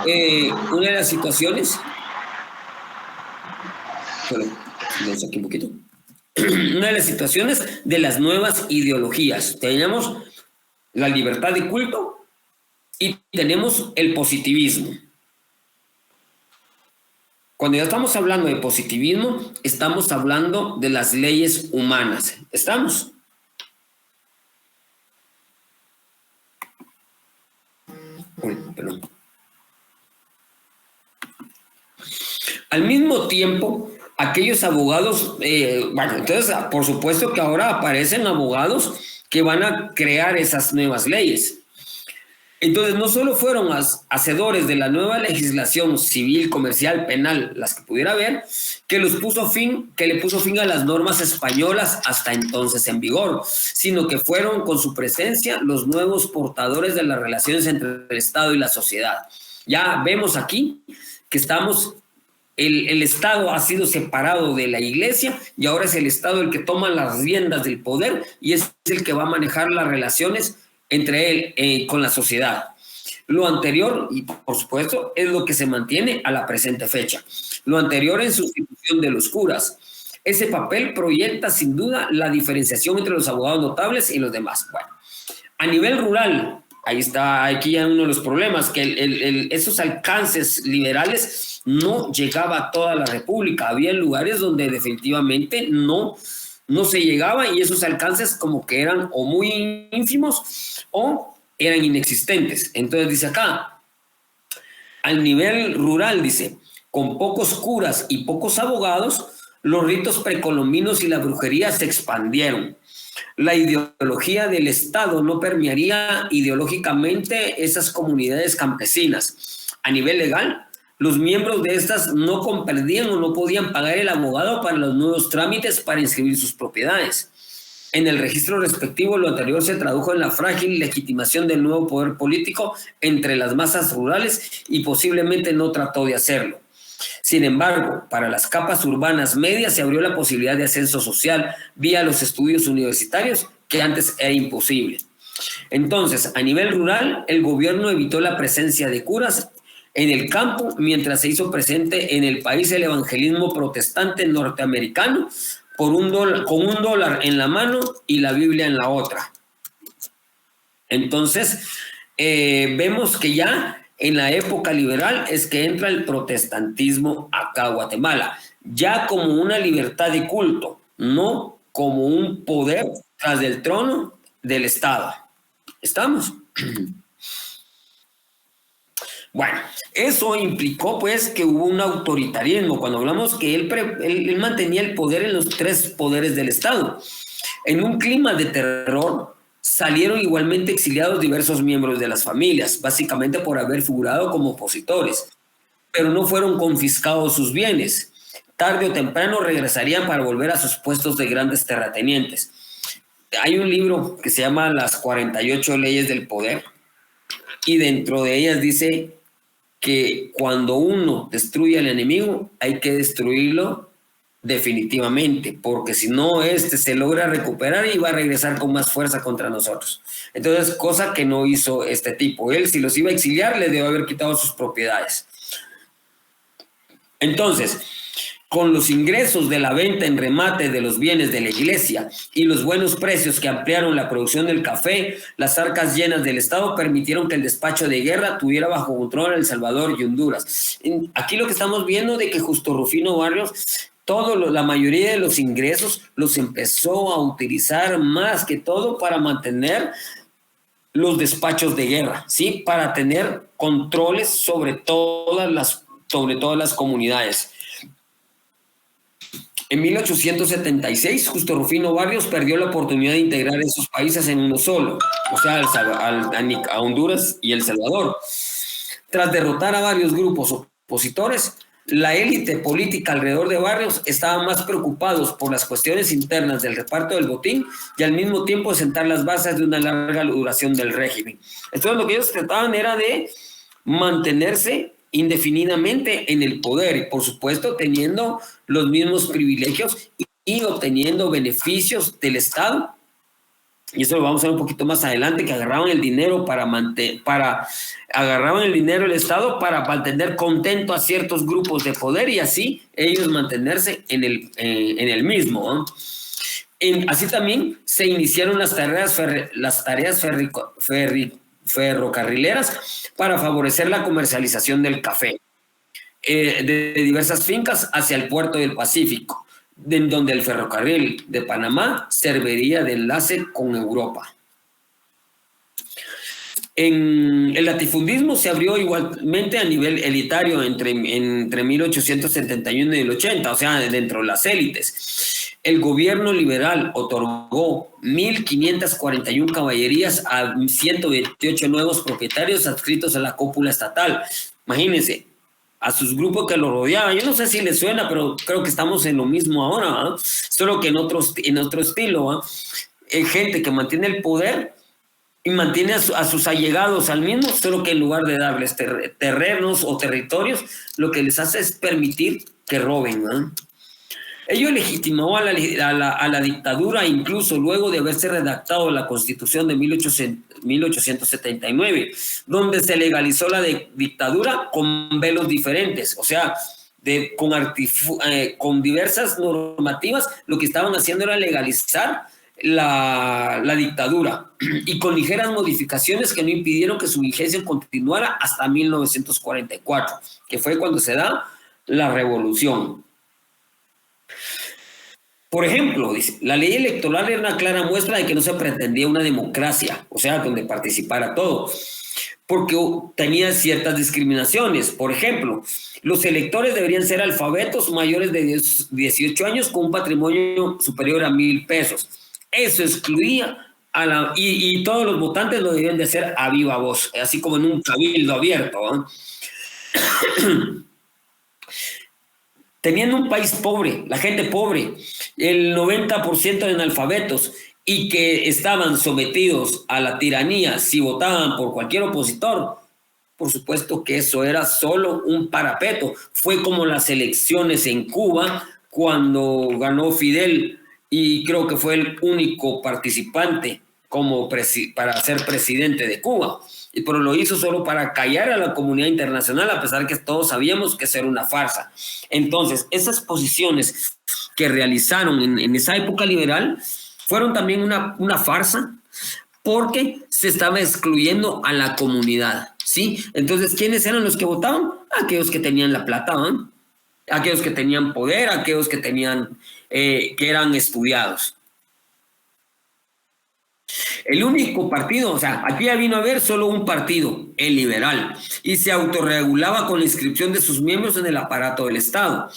S1: aquí un poquito, una de las situaciones de las nuevas ideologías. Teníamos la libertad de culto y tenemos el positivismo. Cuando ya estamos hablando de positivismo, estamos hablando de las leyes humanas. ¿Estamos? Uy, perdón. Al mismo tiempo, aquellos abogados, bueno, entonces, por supuesto que ahora aparecen abogados que van a crear esas nuevas leyes. Entonces, no solo fueron hacedores de la nueva legislación civil, comercial, penal, las que pudiera haber, que le puso fin a las normas españolas hasta entonces en vigor, sino que fueron con su presencia los nuevos portadores de las relaciones entre el Estado y la sociedad. Ya vemos aquí que el Estado ha sido separado de la Iglesia y ahora es el Estado el que toma las riendas del poder y es el que va a manejar las relaciones entre él con la sociedad. Lo anterior, y por supuesto, es lo que se mantiene a la presente fecha. Lo anterior en sustitución de los curas. Ese papel proyecta sin duda la diferenciación entre los abogados notables y los demás. Bueno, a nivel rural, ahí está, aquí ya uno de los problemas, que esos alcances liberales no llegaba a toda la República. Había lugares donde definitivamente no se llegaba y esos alcances como que eran o muy ínfimos o eran inexistentes. Entonces dice acá, al nivel rural, dice, con pocos curas y pocos abogados, los ritos precolombinos y la brujería se expandieron. La ideología del Estado no permearía ideológicamente esas comunidades campesinas. A nivel legal, los miembros de estas no comprendían o no podían pagar el abogado para los nuevos trámites para inscribir sus propiedades. En el registro respectivo, lo anterior se tradujo en la frágil legitimación del nuevo poder político entre las masas rurales y posiblemente no trató de hacerlo. Sin embargo, para las capas urbanas medias se abrió la posibilidad de ascenso social vía los estudios universitarios, que antes era imposible. Entonces, a nivel rural, el gobierno evitó la presencia de curas en el campo, mientras se hizo presente en el país el evangelismo protestante norteamericano con $1 en la mano y la Biblia en la otra. Entonces, vemos que ya en la época liberal es que entra el protestantismo acá a Guatemala, ya como una libertad de culto, no como un poder tras del trono del Estado. ¿Estamos? Bueno, eso implicó pues que hubo un autoritarismo. Cuando hablamos que él mantenía el poder en los 3 poderes del Estado. En un clima de terror salieron igualmente exiliados diversos miembros de las familias, básicamente por haber figurado como opositores, pero no fueron confiscados sus bienes. Tarde o temprano regresarían para volver a sus puestos de grandes terratenientes. Hay un libro que se llama Las 48 leyes del poder y dentro de ellas dice que cuando uno destruye al enemigo hay que destruirlo definitivamente, porque si no se logra recuperar y va a regresar con más fuerza contra nosotros. Entonces, cosa que no hizo este tipo. Él, si los iba a exiliar, le debe haber quitado sus propiedades. Entonces, con los ingresos de la venta en remate de los bienes de la iglesia y los buenos precios que ampliaron la producción del café, las arcas llenas del Estado permitieron que el despacho de guerra tuviera bajo control El Salvador y Honduras. Aquí lo que estamos viendo de que Justo Rufino Barrios, la mayoría de los ingresos los empezó a utilizar más que todo para mantener los despachos de guerra, ¿sí? Para tener controles sobre todas las comunidades. En 1876, Justo Rufino Barrios perdió la oportunidad de integrar esos países en uno solo, o sea, a Honduras y El Salvador. Tras derrotar a varios grupos opositores, la élite política alrededor de Barrios estaba más preocupados por las cuestiones internas del reparto del botín y al mismo tiempo sentar las bases de una larga duración del régimen. Entonces lo que ellos trataban era de mantenerse indefinidamente en el poder y por supuesto teniendo los mismos privilegios y obteniendo beneficios del Estado. Y eso lo vamos a ver un poquito más adelante, que agarraban el dinero agarraban el dinero del Estado para mantener contento a ciertos grupos de poder y así ellos mantenerse en el mismo, ¿no? Así también se iniciaron las tareas ferrocarrileras para favorecer la comercialización del café de diversas fincas hacia el puerto del Pacífico, en donde el ferrocarril de Panamá serviría de enlace con Europa. El latifundismo se abrió igualmente a nivel elitario entre 1871 y el 80, o sea, dentro de las élites. El gobierno liberal otorgó 1.541 caballerías a 128 nuevos propietarios adscritos a la cúpula estatal. Imagínense, a sus grupos que lo rodeaban. Yo no sé si les suena, pero creo que estamos en lo mismo ahora, ¿eh? Solo que en otro estilo. Gente que mantiene el poder y mantiene a sus allegados al mismo, solo que en lugar de darles terrenos o territorios, lo que les hace es permitir que roben, ¿no? Ello legitimó a la dictadura, incluso luego de haberse redactado la Constitución de 1879, donde se legalizó la dictadura con velos diferentes, o sea, con diversas normativas. Lo que estaban haciendo era legalizar la dictadura y con ligeras modificaciones que no impidieron que su vigencia continuara hasta 1944, que fue cuando se da la revolución. Por ejemplo, dice, la ley electoral era una clara muestra de que no se pretendía una democracia, o sea, donde participara todo, porque tenía ciertas discriminaciones. Por ejemplo, los electores deberían ser alfabetos mayores de 18 años con un patrimonio superior a 1,000 pesos. Eso excluía y todos los votantes lo debían de hacer a viva voz, así como en un cabildo abierto, ¿eh? Teniendo un país pobre, la gente pobre, el 90% de analfabetos y que estaban sometidos a la tiranía si votaban por cualquier opositor, por supuesto que eso era solo un parapeto. Fue como las elecciones en Cuba cuando ganó Fidel y creo que fue el único participante para ser presidente de Cuba. Pero lo hizo solo para callar a la comunidad internacional, a pesar que todos sabíamos que eso era una farsa. Entonces, esas posiciones que realizaron en esa época liberal fueron también una farsa, porque se estaba excluyendo a la comunidad, ¿sí? Entonces, ¿quiénes eran los que votaban? Aquellos que tenían la plata, ¿no? Aquellos que tenían poder, aquellos que eran estudiados. El único partido, o sea, aquí ya vino a haber solo un partido, el liberal, y se autorregulaba con la inscripción de sus miembros en el aparato del Estado.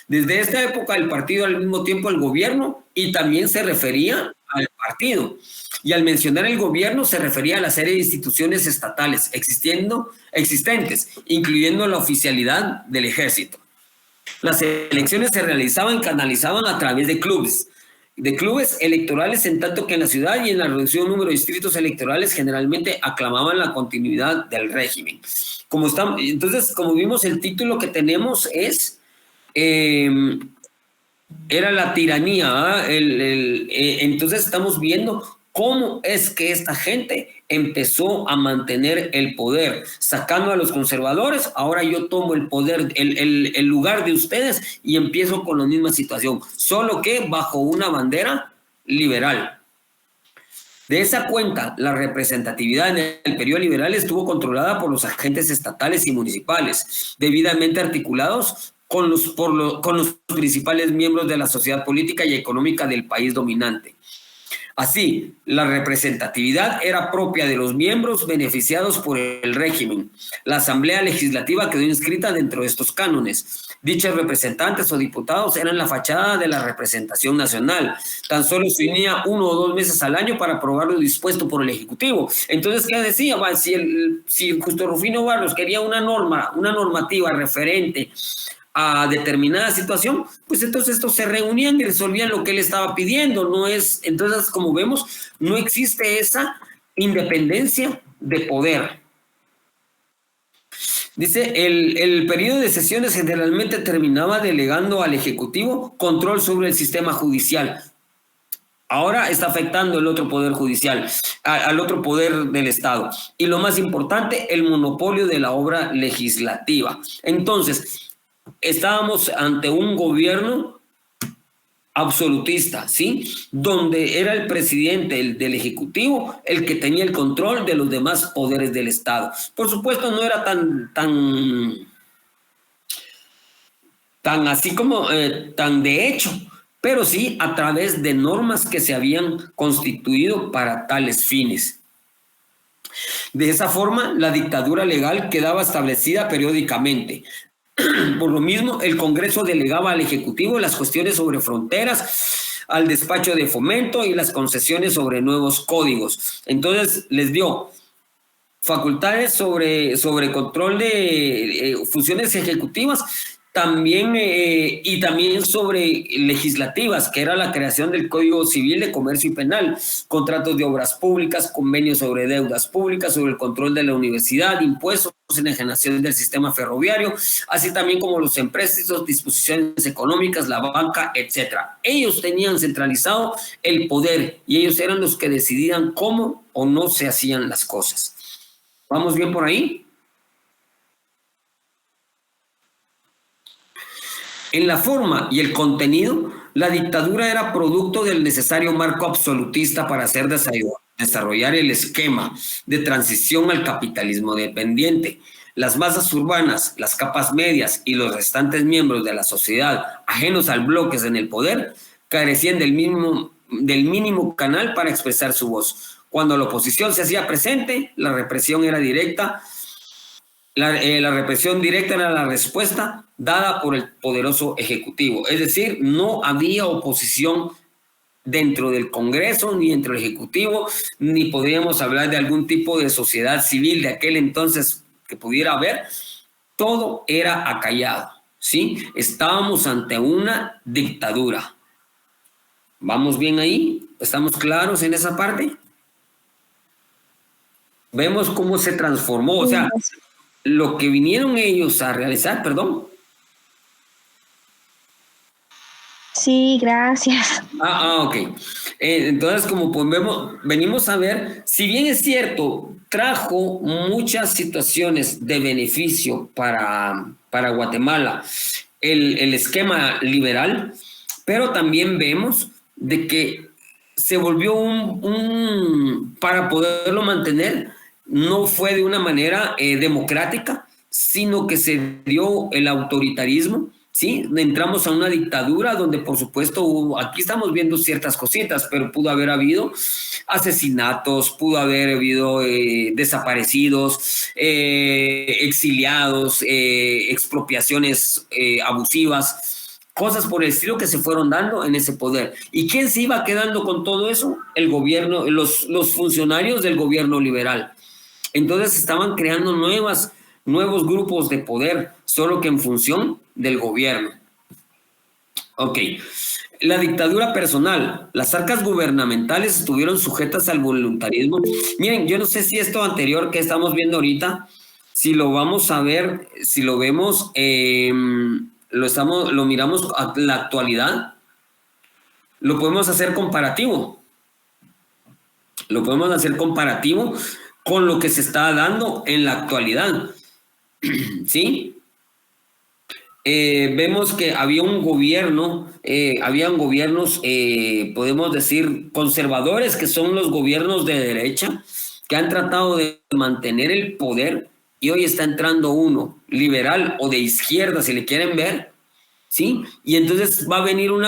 S1: Desde esta época el partido al mismo tiempo el gobierno y también se refería al partido. Y al mencionar el gobierno se refería a la serie de instituciones estatales existentes, incluyendo la oficialidad del ejército. Las elecciones se canalizaban a través de clubes electorales, en tanto que en la ciudad y en la reducido número de distritos electorales generalmente aclamaban la continuidad del régimen. Entonces, como vimos, el título que tenemos es era la tiranía. Entonces estamos viendo cómo es que esta gente empezó a mantener el poder, sacando a los conservadores. Ahora yo tomo el poder, el lugar de ustedes y empiezo con la misma situación, solo que bajo una bandera liberal. De esa cuenta, la representatividad en el periodo liberal estuvo controlada por los agentes estatales y municipales, debidamente articulados con los principales miembros de la sociedad política y económica del país dominante. Así, la representatividad era propia de los miembros beneficiados por el régimen. La Asamblea Legislativa quedó inscrita dentro de estos cánones. Dichos representantes o diputados eran la fachada de la representación nacional. Tan solo se unía 1 o 2 meses al año para aprobar lo dispuesto por el Ejecutivo. Entonces, ¿qué decía? Si Justo Rufino Barrios quería una normativa referente a determinada situación, pues entonces estos se reunían y resolvían lo que él estaba pidiendo. Entonces, como vemos, no existe esa independencia de poder. Dice, el periodo de sesiones generalmente terminaba delegando al Ejecutivo control sobre el sistema judicial. Ahora está afectando el otro poder judicial, al otro poder del Estado. Y lo más importante, el monopolio de la obra legislativa. Entonces, estábamos ante un gobierno absolutista, ¿sí? Donde era el presidente del Ejecutivo el que tenía el control de los demás poderes del Estado. Por supuesto, no era tan así como tan de hecho, pero sí a través de normas que se habían constituido para tales fines. De esa forma, la dictadura legal quedaba establecida periódicamente. Por lo mismo, el Congreso delegaba al Ejecutivo las cuestiones sobre fronteras, al despacho de fomento y las concesiones sobre nuevos códigos. Entonces, les dio facultades sobre control de funciones ejecutivas, también y también sobre legislativas, que era la creación del Código Civil de Comercio y Penal, contratos de obras públicas, convenios sobre deudas públicas, sobre el control de la universidad, impuestos, enajenación del sistema ferroviario, así también como los empréstitos, disposiciones económicas, la banca, etcétera. Ellos tenían centralizado el poder y ellos eran los que decidían cómo o no se hacían las cosas. ¿Vamos bien por ahí? En la forma y el contenido, la dictadura era producto del necesario marco absolutista para hacer desarrollar el esquema de transición al capitalismo dependiente. Las masas urbanas, las capas medias y los restantes miembros de la sociedad, ajenos al bloque en el poder, carecían del mínimo canal para expresar su voz. Cuando la oposición se hacía presente, la represión era directa. La represión directa era la respuesta dada por el poderoso Ejecutivo. Es decir, no había oposición dentro del Congreso ni dentro del Ejecutivo, ni podríamos hablar de algún tipo de sociedad civil de aquel entonces que pudiera haber. Todo era acallado, ¿sí? Estábamos ante una dictadura. ¿Vamos bien ahí? ¿Estamos claros en esa parte? Vemos cómo se transformó, o sea, lo que vinieron ellos a realizar, perdón.
S3: Sí, gracias.
S1: Ok. Entonces, como venimos a ver, si bien es cierto, trajo muchas situaciones de beneficio para Guatemala el esquema liberal, pero también vemos de que se volvió para poderlo mantener, no fue de una manera democrática, sino que se dio el autoritarismo, ¿sí? Entramos a una dictadura donde, por supuesto, aquí estamos viendo ciertas cositas, pero pudo haber habido asesinatos, pudo haber habido desaparecidos, exiliados, expropiaciones abusivas, cosas por el estilo que se fueron dando en ese poder. ¿Y quién se iba quedando con todo eso? El gobierno, los funcionarios del gobierno liberal. Entonces estaban creando nuevos grupos de poder, solo que en función del gobierno. Ok. La dictadura personal. Las arcas gubernamentales estuvieron sujetas al voluntarismo. Miren, yo no sé si esto anterior que estamos viendo ahorita, si lo vamos a ver, si lo vemos, lo miramos a la actualidad, lo podemos hacer comparativo. Lo podemos hacer comparativo con lo que se está dando en la actualidad. ¿Sí? Vemos que había un gobierno, habían gobiernos, podemos decir, conservadores, que son los gobiernos de derecha, que han tratado de mantener el poder, y hoy está entrando uno liberal o de izquierda, si le quieren ver, ¿sí? Y entonces va a venir un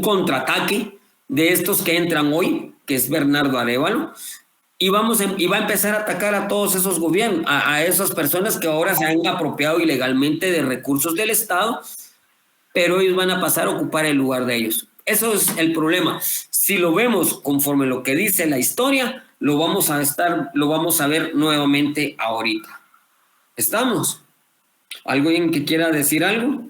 S1: contraataque de estos que entran hoy, que es Bernardo Arévalo, y va a empezar a atacar a todos esos gobiernos, a esas personas que ahora se han apropiado ilegalmente de recursos del Estado, pero ellos van a pasar a ocupar el lugar de ellos. Eso es el problema. Si lo vemos conforme lo que dice la historia, lo vamos a ver nuevamente ahorita. ¿Estamos? ¿Alguien que quiera decir algo?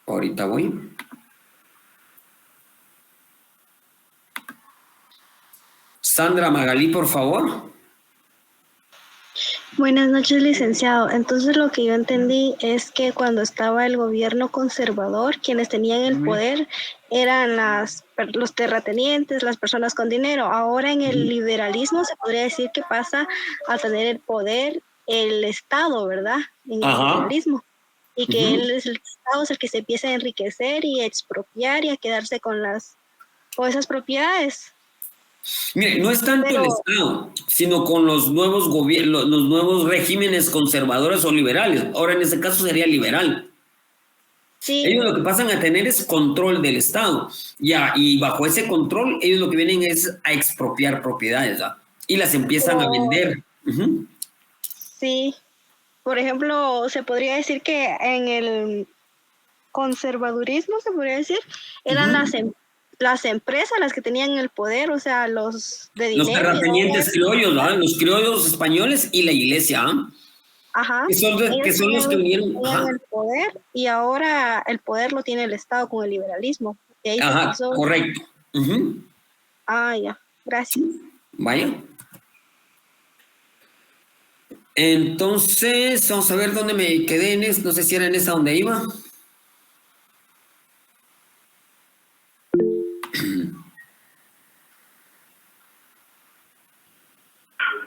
S1: Ahorita voy. Sandra Magalí, por favor.
S2: Buenas noches, licenciado. Entonces lo que yo entendí es que cuando estaba el gobierno conservador, quienes tenían el poder eran los terratenientes, las personas con dinero. Ahora en el liberalismo se podría decir que pasa a tener el poder el Estado, ¿verdad? En el liberalismo. Y que el Estado es el que se empieza a enriquecer y a expropiar y a quedarse con esas propiedades.
S1: Mire, no es tanto el Estado, sino con los nuevos gobiernos, los nuevos regímenes conservadores o liberales. Ahora, en este caso sería liberal. Sí. Ellos lo que pasan a tener es control del Estado. Y bajo ese control, ellos lo que vienen es a expropiar propiedades, ¿verdad? Y las empiezan a vender.
S2: Sí. Por ejemplo, se podría decir que en el conservadurismo, se podría decir, eran las empresas las que tenían el poder, o sea, los de dinero.
S1: Los terratenientes criollos, ¿verdad? Los criollos españoles y la iglesia,
S2: Ajá.
S1: Que son los que unieron
S2: el poder, y ahora el poder lo tiene el Estado con el liberalismo. Y ahí
S1: correcto.
S2: Ya, gracias.
S1: Vaya. Entonces, vamos a ver dónde me quedé no sé si era en esa donde iba.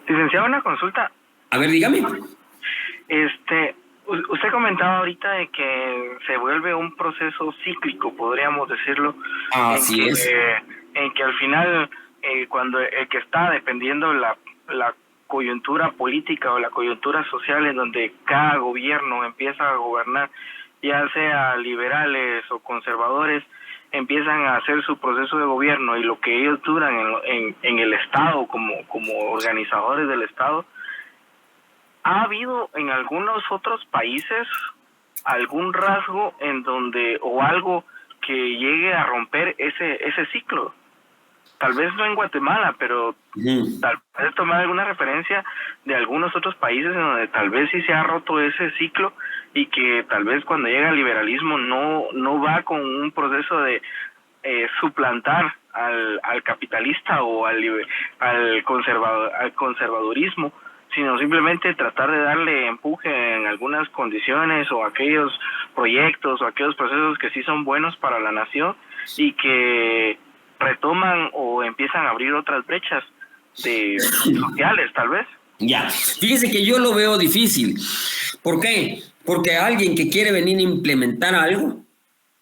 S4: Licenciado, una consulta.
S1: A ver, dígame.
S4: Usted comentaba ahorita de que se vuelve un proceso cíclico, podríamos decirlo.
S1: Así es.
S4: En que al final, cuando el que está dependiendo la coyuntura política o la coyuntura social en donde cada gobierno empieza a gobernar, ya sea liberales o conservadores, empiezan a hacer su proceso de gobierno, y lo que ellos duran en el Estado como organizadores del Estado. ¿Ha habido en algunos otros países algún rasgo en donde, o algo que llegue a romper ese ciclo? Tal vez no en Guatemala, pero tal vez tomar alguna referencia de algunos otros países en donde tal vez sí se ha roto ese ciclo, y que tal vez cuando llega el liberalismo no va con un proceso de suplantar al capitalista o al conservadurismo, sino simplemente tratar de darle empuje en algunas condiciones o aquellos proyectos o aquellos procesos que sí son buenos para la nación, y que retoman o empiezan a abrir otras brechas sociales, tal vez.
S1: Ya, fíjese que yo lo veo difícil. ¿Por qué? Porque alguien que quiere venir a implementar algo,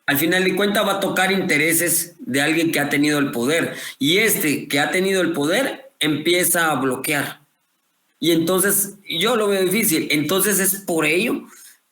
S1: al final de cuentas va a tocar intereses de alguien que ha tenido el poder, y que ha tenido el poder empieza a bloquear. Y entonces yo lo veo difícil. Entonces es por ello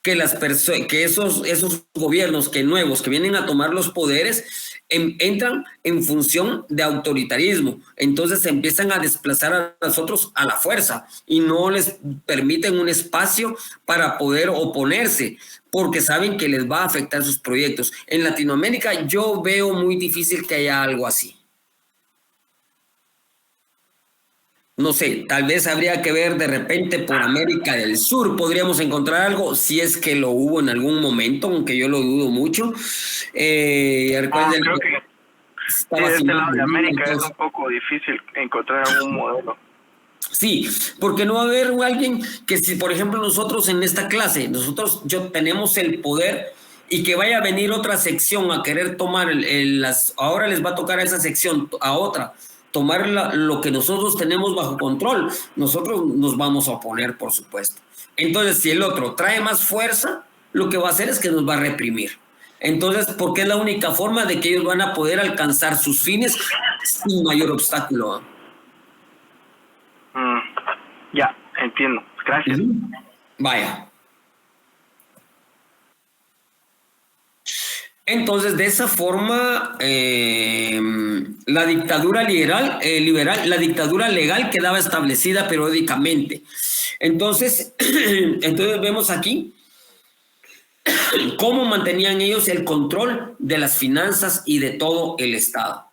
S1: que esos gobiernos nuevos que vienen a tomar los poderes entran en función de autoritarismo. Entonces se empiezan a desplazar a nosotros a la fuerza y no les permiten un espacio para poder oponerse, porque saben que les va a afectar sus proyectos. En Latinoamérica yo veo muy difícil que haya algo así. No sé, tal vez habría que ver de repente por América del Sur, podríamos encontrar algo, si es que lo hubo en algún momento, aunque yo lo dudo mucho.
S4: Creo que de este lado de América es un poco difícil encontrar algún modelo.
S1: Sí, porque no va a haber alguien que, si por ejemplo nosotros en esta clase, tenemos el poder, y que vaya a venir otra sección a querer tomar ahora les va a tocar a esa sección, a otra, tomar lo que nosotros tenemos bajo control, nosotros nos vamos a oponer, por supuesto. Entonces, si el otro trae más fuerza, lo que va a hacer es que nos va a reprimir. Entonces, porque es la única forma de que ellos van a poder alcanzar sus fines sin mayor obstáculo.
S4: Ya, entiendo. Gracias.
S1: Vaya. Entonces, de esa forma, la dictadura liberal, la dictadura legal quedaba establecida periódicamente. Entonces vemos aquí cómo mantenían ellos el control de las finanzas y de todo el Estado.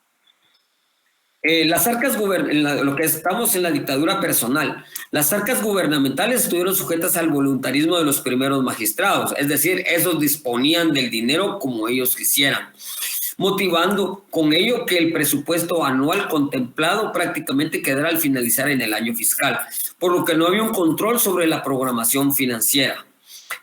S1: Las arcas lo que estamos en la dictadura personal, las arcas gubernamentales estuvieron sujetas al voluntarismo de los primeros magistrados, es decir, esos disponían del dinero como ellos quisieran, motivando con ello que el presupuesto anual contemplado prácticamente quedara al finalizar en el año fiscal, por lo que no había un control sobre la programación financiera.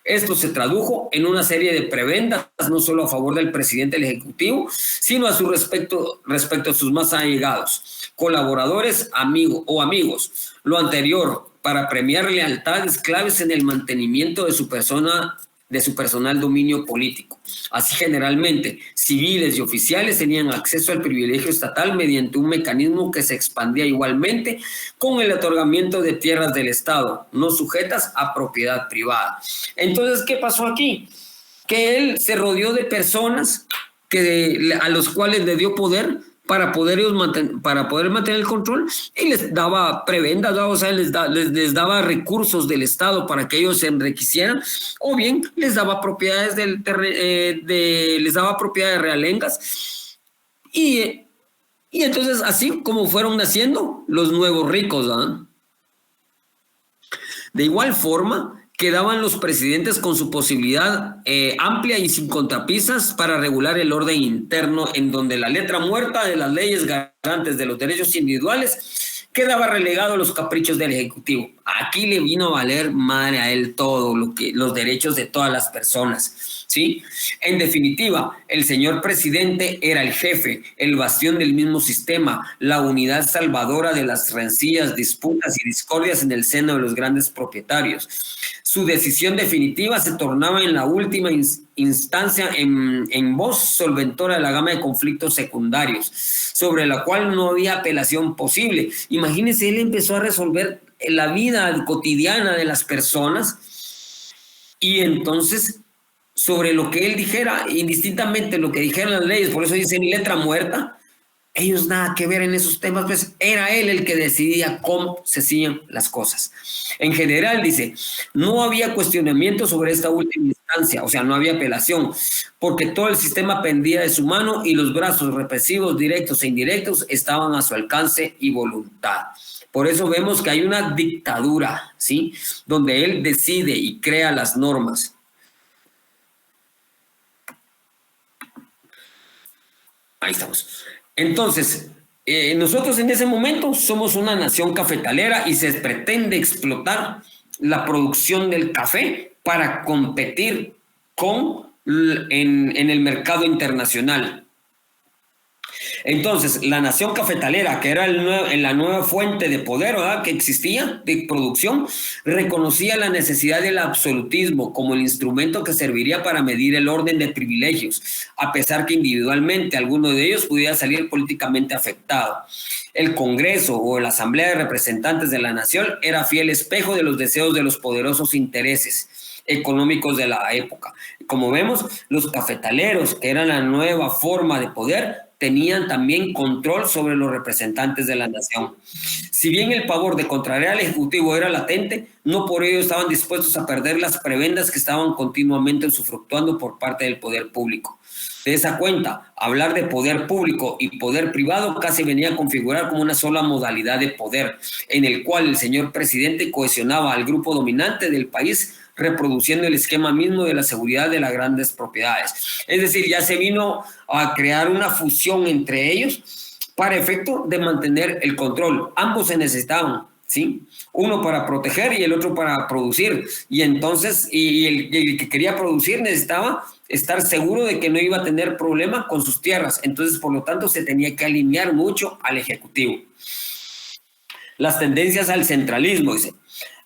S1: Esto se tradujo en una serie de prebendas, no solo a favor del presidente del Ejecutivo, sino a su respecto a sus más allegados, colaboradores, amigos. Lo anterior para premiar lealtades claves en el mantenimiento de su personal dominio político. Así, generalmente, civiles y oficiales tenían acceso al privilegio estatal mediante un mecanismo que se expandía igualmente con el otorgamiento de tierras del Estado, no sujetas a propiedad privada. Entonces, ¿qué pasó aquí? Que él se rodeó de personas a los cuales le dio poder para poder mantener el control, y les daba prebendas, o sea, les daba recursos del Estado para que ellos se enriquecieran, o bien les daba propiedades les daba propiedades realengas, y entonces así como fueron naciendo los nuevos ricos, ¿verdad? De igual forma, quedaban los presidentes con su posibilidad amplia y sin contrapisas para regular el orden interno, en donde la letra muerta de las leyes garantes de los derechos individuales quedaba relegado a los caprichos del Ejecutivo. Aquí le vino a valer madre a él todo los derechos de todas las personas, ¿sí? En definitiva, el señor presidente era el jefe, el bastión del mismo sistema, la unidad salvadora de las rencillas, disputas y discordias en el seno de los grandes propietarios. Su decisión definitiva se tornaba en la última instancia en voz solventora de la gama de conflictos secundarios, sobre la cual no había apelación posible. Imagínense, él empezó a resolver la vida cotidiana de las personas, y entonces, sobre lo que él dijera, indistintamente lo que dijeran las leyes, por eso dicen letra muerta, ellos nada que ver en esos temas, pues era él el que decidía cómo se hacían las cosas. En general, dice, no había cuestionamiento sobre esta última instancia, o sea, no había apelación, porque todo el sistema pendía de su mano y los brazos represivos, directos e indirectos, estaban a su alcance y voluntad. Por eso vemos que hay una dictadura, ¿sí? Donde él decide y crea las normas. Ahí estamos. Entonces, nosotros en ese momento somos una nación cafetalera y se pretende explotar la producción del café para competir en el mercado internacional. Entonces, la nación cafetalera, que era la nueva fuente de poder, ¿verdad?, que existía de producción, reconocía la necesidad del absolutismo como el instrumento que serviría para medir el orden de privilegios, a pesar que individualmente alguno de ellos pudiera salir políticamente afectado. El Congreso o la Asamblea de Representantes de la Nación era fiel espejo de los deseos de los poderosos intereses económicos de la época. Como vemos, los cafetaleros, que eran la nueva forma de poder, tenían también control sobre los representantes de la nación. Si bien el pavor de contrariar al Ejecutivo era latente, no por ello estaban dispuestos a perder las prebendas que estaban continuamente usufructuando por parte del poder público. De esa cuenta, hablar de poder público y poder privado casi venía a configurar como una sola modalidad de poder, en el cual el señor presidente cohesionaba al grupo dominante del país, reproduciendo el esquema mismo de la seguridad de las grandes propiedades. Es decir, ya se vino a crear una fusión entre ellos para efecto de mantener el control. Ambos se necesitaban, ¿sí? Uno para proteger y el otro para producir. Y entonces, el que quería producir necesitaba estar seguro de que no iba a tener problema con sus tierras. Entonces, por lo tanto, se tenía que alinear mucho al Ejecutivo. Las tendencias al centralismo, dice.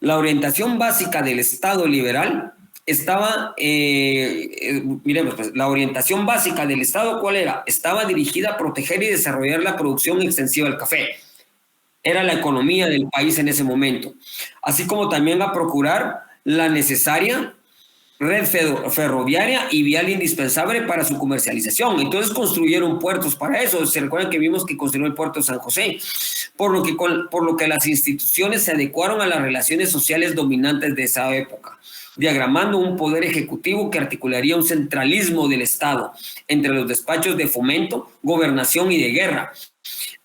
S1: La orientación básica del Estado liberal estaba, miremos, pues, la orientación básica del Estado, ¿cuál era? Estaba dirigida a proteger y desarrollar la producción extensiva del café. Era la economía del país en ese momento, así como también a procurar la necesaria red ferroviaria y vial indispensable para su comercialización. Entonces construyeron puertos para eso. Se recuerdan que vimos que construyó el puerto de San José, por lo que las instituciones se adecuaron a las relaciones sociales dominantes de esa época, diagramando un poder ejecutivo que articularía un centralismo del Estado entre los despachos de fomento, gobernación y de guerra.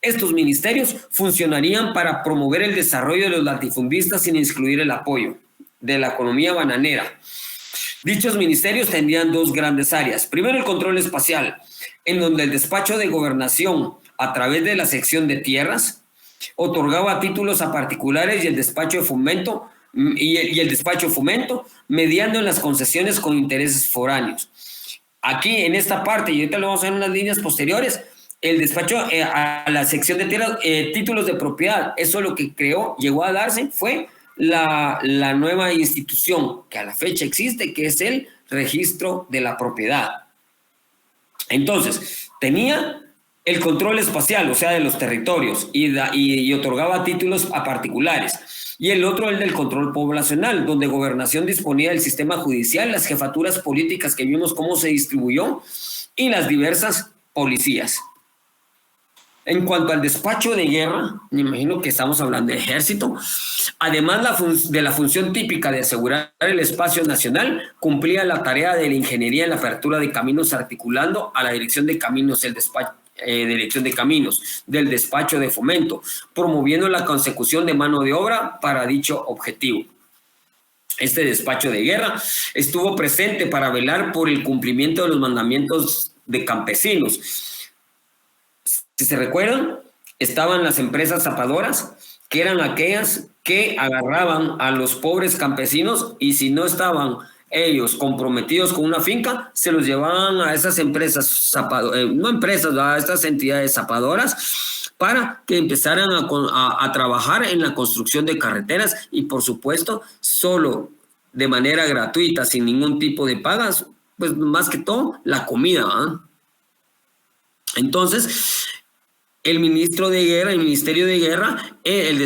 S1: Estos ministerios funcionarían para promover el desarrollo de los latifundistas sin excluir el apoyo de la economía bananera. Dichos ministerios tendrían dos grandes áreas. Primero, el control espacial, en donde el despacho de gobernación, a través de la sección de tierras, otorgaba títulos a particulares y el despacho de fomento, mediando en las concesiones con intereses foráneos. Aquí, en esta parte, y ahorita lo vamos a ver en las líneas posteriores, el despacho a la sección de tierras, títulos de propiedad, eso lo que llegó a darse fue la nueva institución que a la fecha existe, que es el registro de la propiedad. Entonces, tenía el control espacial, o sea, de los territorios, y otorgaba títulos a particulares. Y el otro, el del control poblacional, donde Gobernación disponía del sistema judicial, las jefaturas políticas que vimos cómo se distribuyó, y las diversas policías. En cuanto al despacho de guerra, me imagino que estamos hablando de ejército, además de la función típica de asegurar el espacio nacional, cumplía la tarea de la ingeniería en la apertura de caminos, articulando a la dirección de caminos, del despacho de fomento, promoviendo la consecución de mano de obra para dicho objetivo. Este despacho de guerra estuvo presente para velar por el cumplimiento de los mandamientos de campesinos. Si se recuerdan, estaban las empresas zapadoras, que eran aquellas que agarraban a los pobres campesinos y si no estaban ellos comprometidos con una finca, se los llevaban a esas empresas, a estas entidades zapadoras, para que empezaran a trabajar en la construcción de carreteras y, por supuesto, solo de manera gratuita, sin ningún tipo de pagas, pues más que todo, la comida, ¿eh? Entonces, el ministro de guerra, el ministerio de guerra,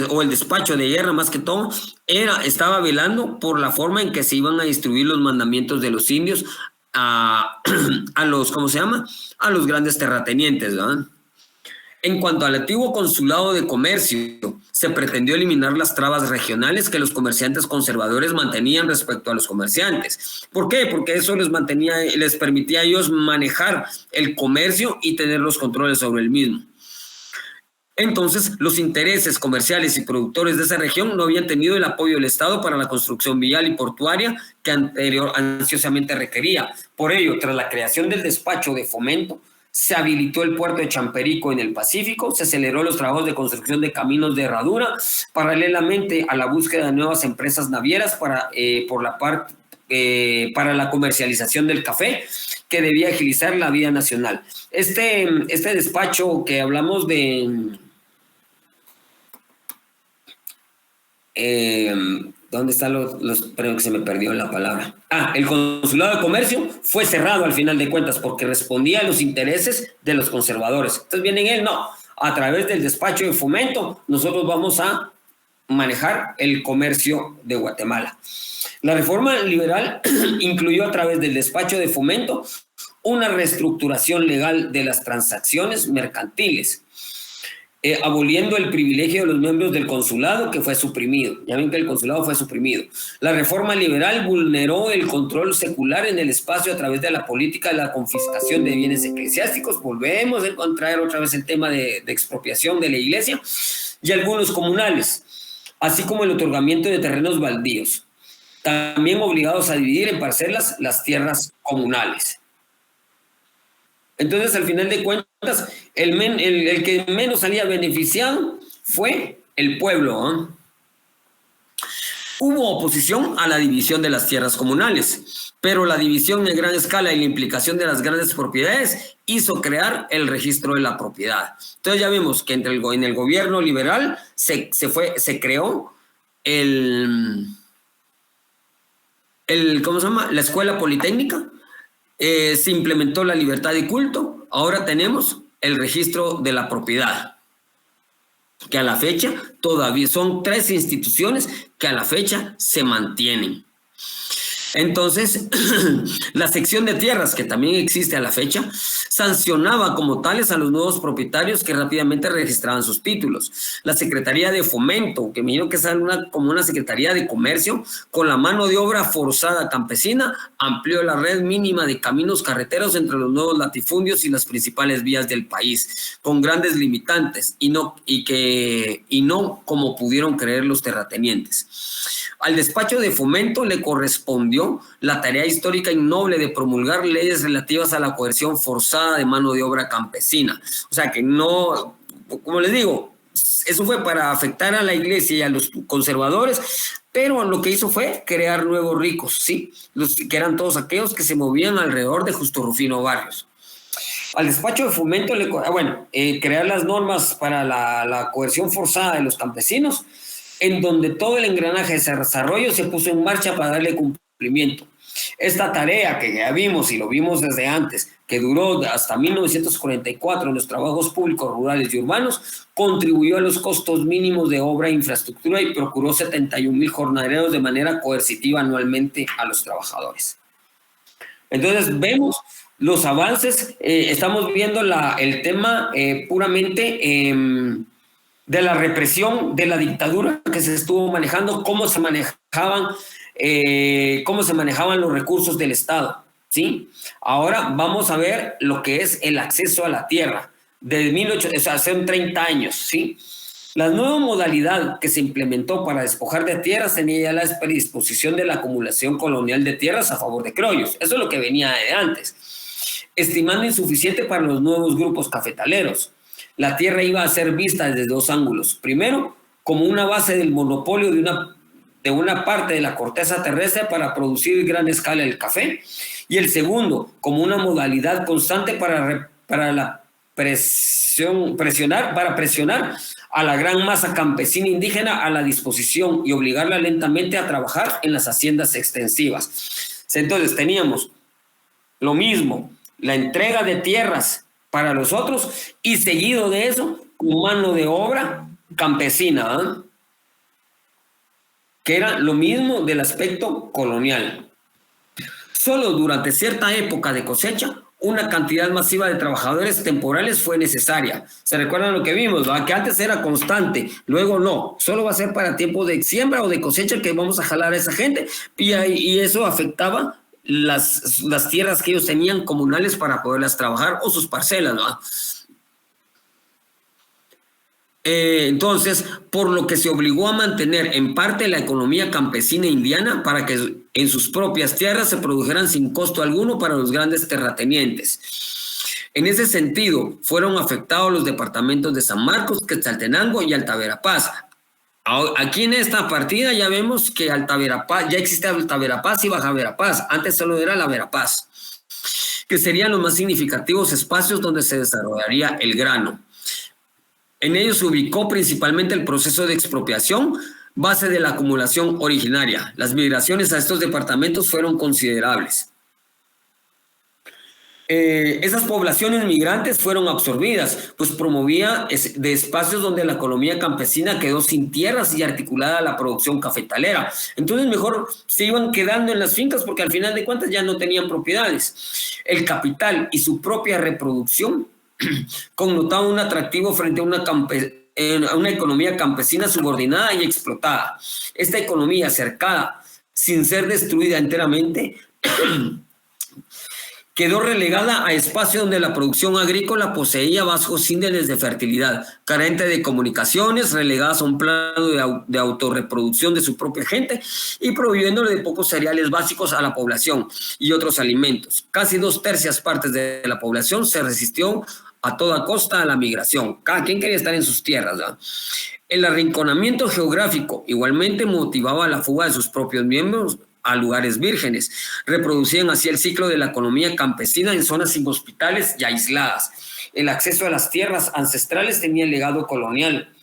S1: o el despacho de guerra más que todo, estaba velando por la forma en que se iban a distribuir los mandamientos de los indios a los, ¿cómo se llama? A los grandes terratenientes, ¿verdad? En cuanto al antiguo consulado de comercio, se pretendió eliminar las trabas regionales que los comerciantes conservadores mantenían respecto a los comerciantes. ¿Por qué? Porque eso les permitía a ellos manejar el comercio y tener los controles sobre el mismo. Entonces, los intereses comerciales y productores de esa región no habían tenido el apoyo del Estado para la construcción vial y portuaria que ansiosamente requería. Por ello, tras la creación del despacho de fomento, se habilitó el puerto de Champerico en el Pacífico, se aceleró los trabajos de construcción de caminos de herradura, paralelamente a la búsqueda de nuevas empresas navieras para la comercialización del café, que debía agilizar la vida nacional. Este despacho que hablamos de... ¿dónde están perdón, que se me perdió la palabra? El consulado de comercio fue cerrado al final de cuentas porque respondía a los intereses de los conservadores. Entonces viene él, no, a través del despacho de fomento nosotros vamos a manejar el comercio de Guatemala. La reforma liberal incluyó a través del despacho de fomento una reestructuración legal de las transacciones mercantiles, aboliendo el privilegio de los miembros del consulado, que fue suprimido. Ya ven que el consulado fue suprimido. La reforma liberal vulneró el control secular en el espacio a través de la política de la confiscación de bienes eclesiásticos. Volvemos a encontrar otra vez el tema de expropiación de la iglesia y algunos comunales, así como el otorgamiento de terrenos baldíos, también obligados a dividir en parcelas las tierras comunales. Entonces, al final de cuentas, el que menos salía beneficiado fue el pueblo, ¿eh? Hubo oposición a la división de las tierras comunales, pero la división en gran escala y la implicación de las grandes propiedades hizo crear el registro de la propiedad. Entonces ya vimos que en el gobierno liberal se creó ¿cómo se llama? La escuela politécnica. Se implementó la libertad de culto. Ahora tenemos el registro de la propiedad, que a la fecha todavía son 3 instituciones que a la fecha se mantienen. Entonces, la sección de tierras, que también existe a la fecha, sancionaba como tales a los nuevos propietarios que rápidamente registraban sus títulos. La Secretaría de Fomento, que me imagino que es como una Secretaría de Comercio, con la mano de obra forzada campesina, amplió la red mínima de caminos carreteros entre los nuevos latifundios y las principales vías del país, con grandes limitantes y no como pudieron creer los terratenientes. Al despacho de Fomento le correspondió la tarea histórica y noble de promulgar leyes relativas a la coerción forzada de mano de obra campesina. O sea que no, como les digo, eso fue para afectar a la iglesia y a los conservadores, pero lo que hizo fue crear nuevos ricos, ¿sí? Que eran todos aquellos que se movían alrededor de Justo Rufino Barrios. Al despacho de Fomento crear las normas para la coerción forzada de los campesinos en donde todo el engranaje de desarrollo se puso en marcha para darle cumplimiento. Esta tarea que ya vimos y lo vimos desde antes, que duró hasta 1944 en los trabajos públicos, rurales y urbanos, contribuyó a los costos mínimos de obra e infraestructura y procuró 71,000 jornaleros de manera coercitiva anualmente a los trabajadores. Entonces vemos los avances, estamos viendo el tema puramente de la represión, de la dictadura que se estuvo manejando, cómo se manejaban los recursos del Estado, ¿sí? Ahora vamos a ver lo que es el acceso a la tierra, hace 30 años, ¿sí? La nueva modalidad que se implementó para despojar de tierras tenía ya la predisposición de la acumulación colonial de tierras a favor de criollos. Eso es lo que venía de antes, estimando insuficiente para los nuevos grupos cafetaleros. La tierra iba a ser vista desde dos ángulos. Primero, como una base del monopolio de una parte de la corteza terrestre para producir gran escala el café, y el segundo, como una modalidad constante para presionar a la gran masa campesina indígena a la disposición y obligarla lentamente a trabajar en las haciendas extensivas. Entonces teníamos lo mismo, la entrega de tierras para los otros y seguido de eso, con mano de obra campesina, ¿eh? Que era lo mismo del aspecto colonial. Solo durante cierta época de cosecha, una cantidad masiva de trabajadores temporales fue necesaria. ¿Se recuerdan lo que vimos? ¿Va? Que antes era constante, luego no. Solo va a ser para tiempo de siembra o de cosecha que vamos a jalar a esa gente. Y eso afectaba las tierras que ellos tenían comunales para poderlas trabajar o sus parcelas, ¿no? Entonces, por lo que se obligó a mantener en parte la economía campesina indiana para que en sus propias tierras se produjeran sin costo alguno para los grandes terratenientes. En ese sentido, fueron afectados los departamentos de San Marcos, Quetzaltenango y Alta Verapaz. Aquí en esta partida ya vemos que ya existe Alta Verapaz y Baja Verapaz. Antes solo era la Verapaz, que serían los más significativos espacios donde se desarrollaría el grano. En ellos se ubicó principalmente el proceso de expropiación, base de la acumulación originaria. Las migraciones a estos departamentos fueron considerables. Esas poblaciones migrantes fueron absorbidas, pues promovía de espacios donde la economía campesina quedó sin tierras y articulada a la producción cafetalera. Entonces mejor se iban quedando en las fincas porque al final de cuentas ya no tenían propiedades. El capital y su propia reproducción connotaba un atractivo frente a una economía campesina subordinada y explotada. Esta economía cercada, sin ser destruida enteramente, quedó relegada a espacios donde la producción agrícola poseía bajos índices de fertilidad, carente de comunicaciones, relegadas a un plano de autorreproducción de su propia gente y prohibiéndole de pocos cereales básicos a la población y otros alimentos. Casi 2/3 partes de la población se resistió a toda costa a la migración. Cada quien quería estar en sus tierras, ¿verdad? El arrinconamiento geográfico igualmente motivaba la fuga de sus propios miembros a lugares vírgenes. Reproducían así el ciclo de la economía campesina en zonas inhospitales y aisladas. El acceso a las tierras ancestrales tenía el legado colonial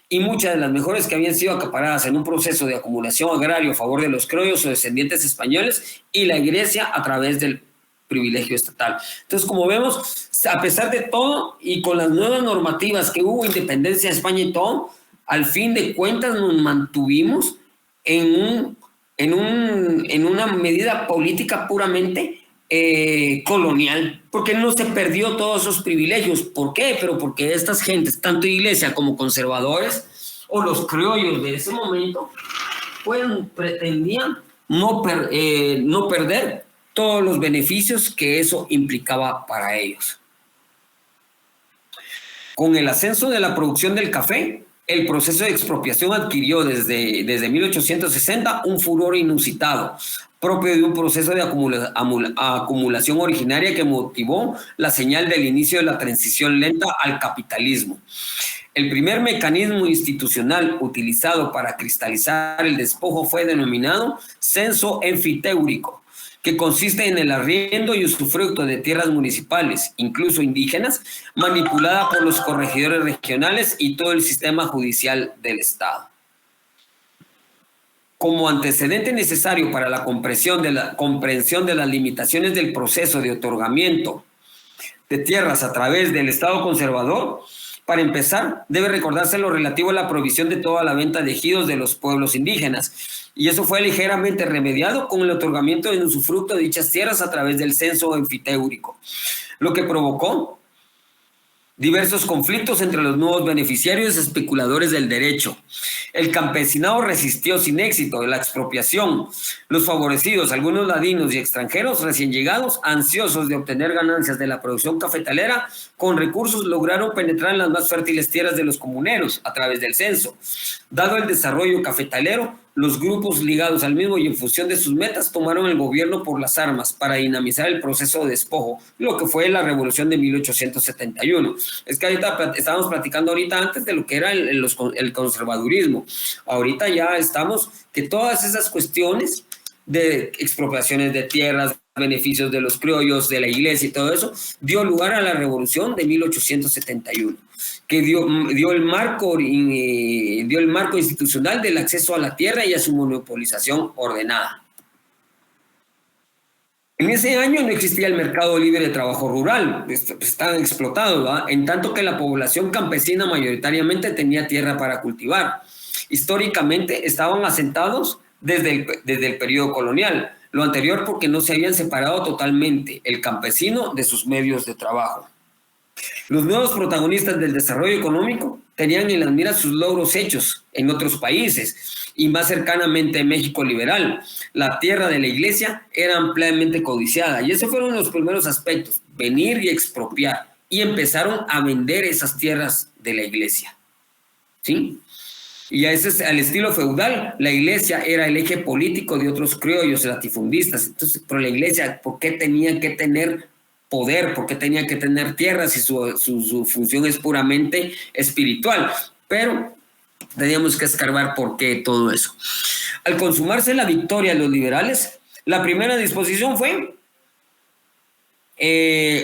S1: y muchas de las mejores que habían sido acaparadas en un proceso de acumulación agrario a favor de los criollos o descendientes españoles y la iglesia a través del privilegio estatal. Entonces, como vemos, a pesar de todo y con las nuevas normativas que hubo, independencia de España y todo, al fin de cuentas nos mantuvimos en una medida política puramente colonial, porque no se perdió todos esos privilegios. ¿Por qué? Pero porque estas gentes, tanto iglesia como conservadores o los criollos de ese momento, pretendían no perder todos los beneficios que eso implicaba para ellos. Con el ascenso de la producción del café, el proceso de expropiación adquirió desde 1860 un furor inusitado, propio de un proceso de acumulación originaria que motivó la señal del inicio de la transición lenta al capitalismo. El primer mecanismo institucional utilizado para cristalizar el despojo fue denominado censo enfitéurico, que consiste en el arriendo y usufructo de tierras municipales, incluso indígenas, manipulada por los corregidores regionales y todo el sistema judicial del Estado. como antecedente necesario para la comprensión de las limitaciones del proceso de otorgamiento de tierras a través del Estado conservador, para empezar, debe recordarse lo relativo a la prohibición de toda la venta de ejidos de los pueblos indígenas. Y eso fue ligeramente remediado con el otorgamiento en usufructo de dichas tierras a través del censo enfitéurico, lo que provocó diversos conflictos entre los nuevos beneficiarios y especuladores del derecho. El campesinado resistió sin éxito la expropiación. Los favorecidos, algunos ladinos y extranjeros recién llegados, ansiosos de obtener ganancias de la producción cafetalera, con recursos lograron penetrar en las más fértiles tierras de los comuneros a través del censo. Dado el desarrollo cafetalero, los grupos ligados al mismo y en función de sus metas tomaron el gobierno por las armas para dinamizar el proceso de despojo, lo que fue la revolución de 1871. Es que ahorita estábamos platicando antes de lo que era el conservadurismo. Ahorita ya estamos que todas esas cuestiones de expropiaciones de tierras, beneficios de los criollos, de la iglesia y todo eso, dio lugar a la revolución de 1871. Que dio el marco institucional del acceso a la tierra y a su monopolización ordenada. En ese año no existía el mercado libre de trabajo rural, estaban explotados, ¿verdad? En tanto que la población campesina mayoritariamente tenía tierra para cultivar. Históricamente estaban asentados desde el periodo colonial, lo anterior porque no se habían separado totalmente el campesino de sus medios de trabajo. Los nuevos protagonistas del desarrollo económico tenían en las miras sus logros hechos en otros países y más cercanamente en México liberal. La tierra de la iglesia era ampliamente codiciada y esos fueron los primeros aspectos, venir y expropiar, y empezaron a vender esas tierras de la iglesia. ¿Sí? Y a ese es al estilo feudal, la iglesia era el eje político de otros criollos latifundistas. Entonces, pero la iglesia, ¿por qué tenía que tener poder? ¿Por qué tenía que tener tierras si su función es puramente espiritual? Pero teníamos que escarbar por qué todo eso. Al consumarse la victoria de los liberales, la primera disposición fue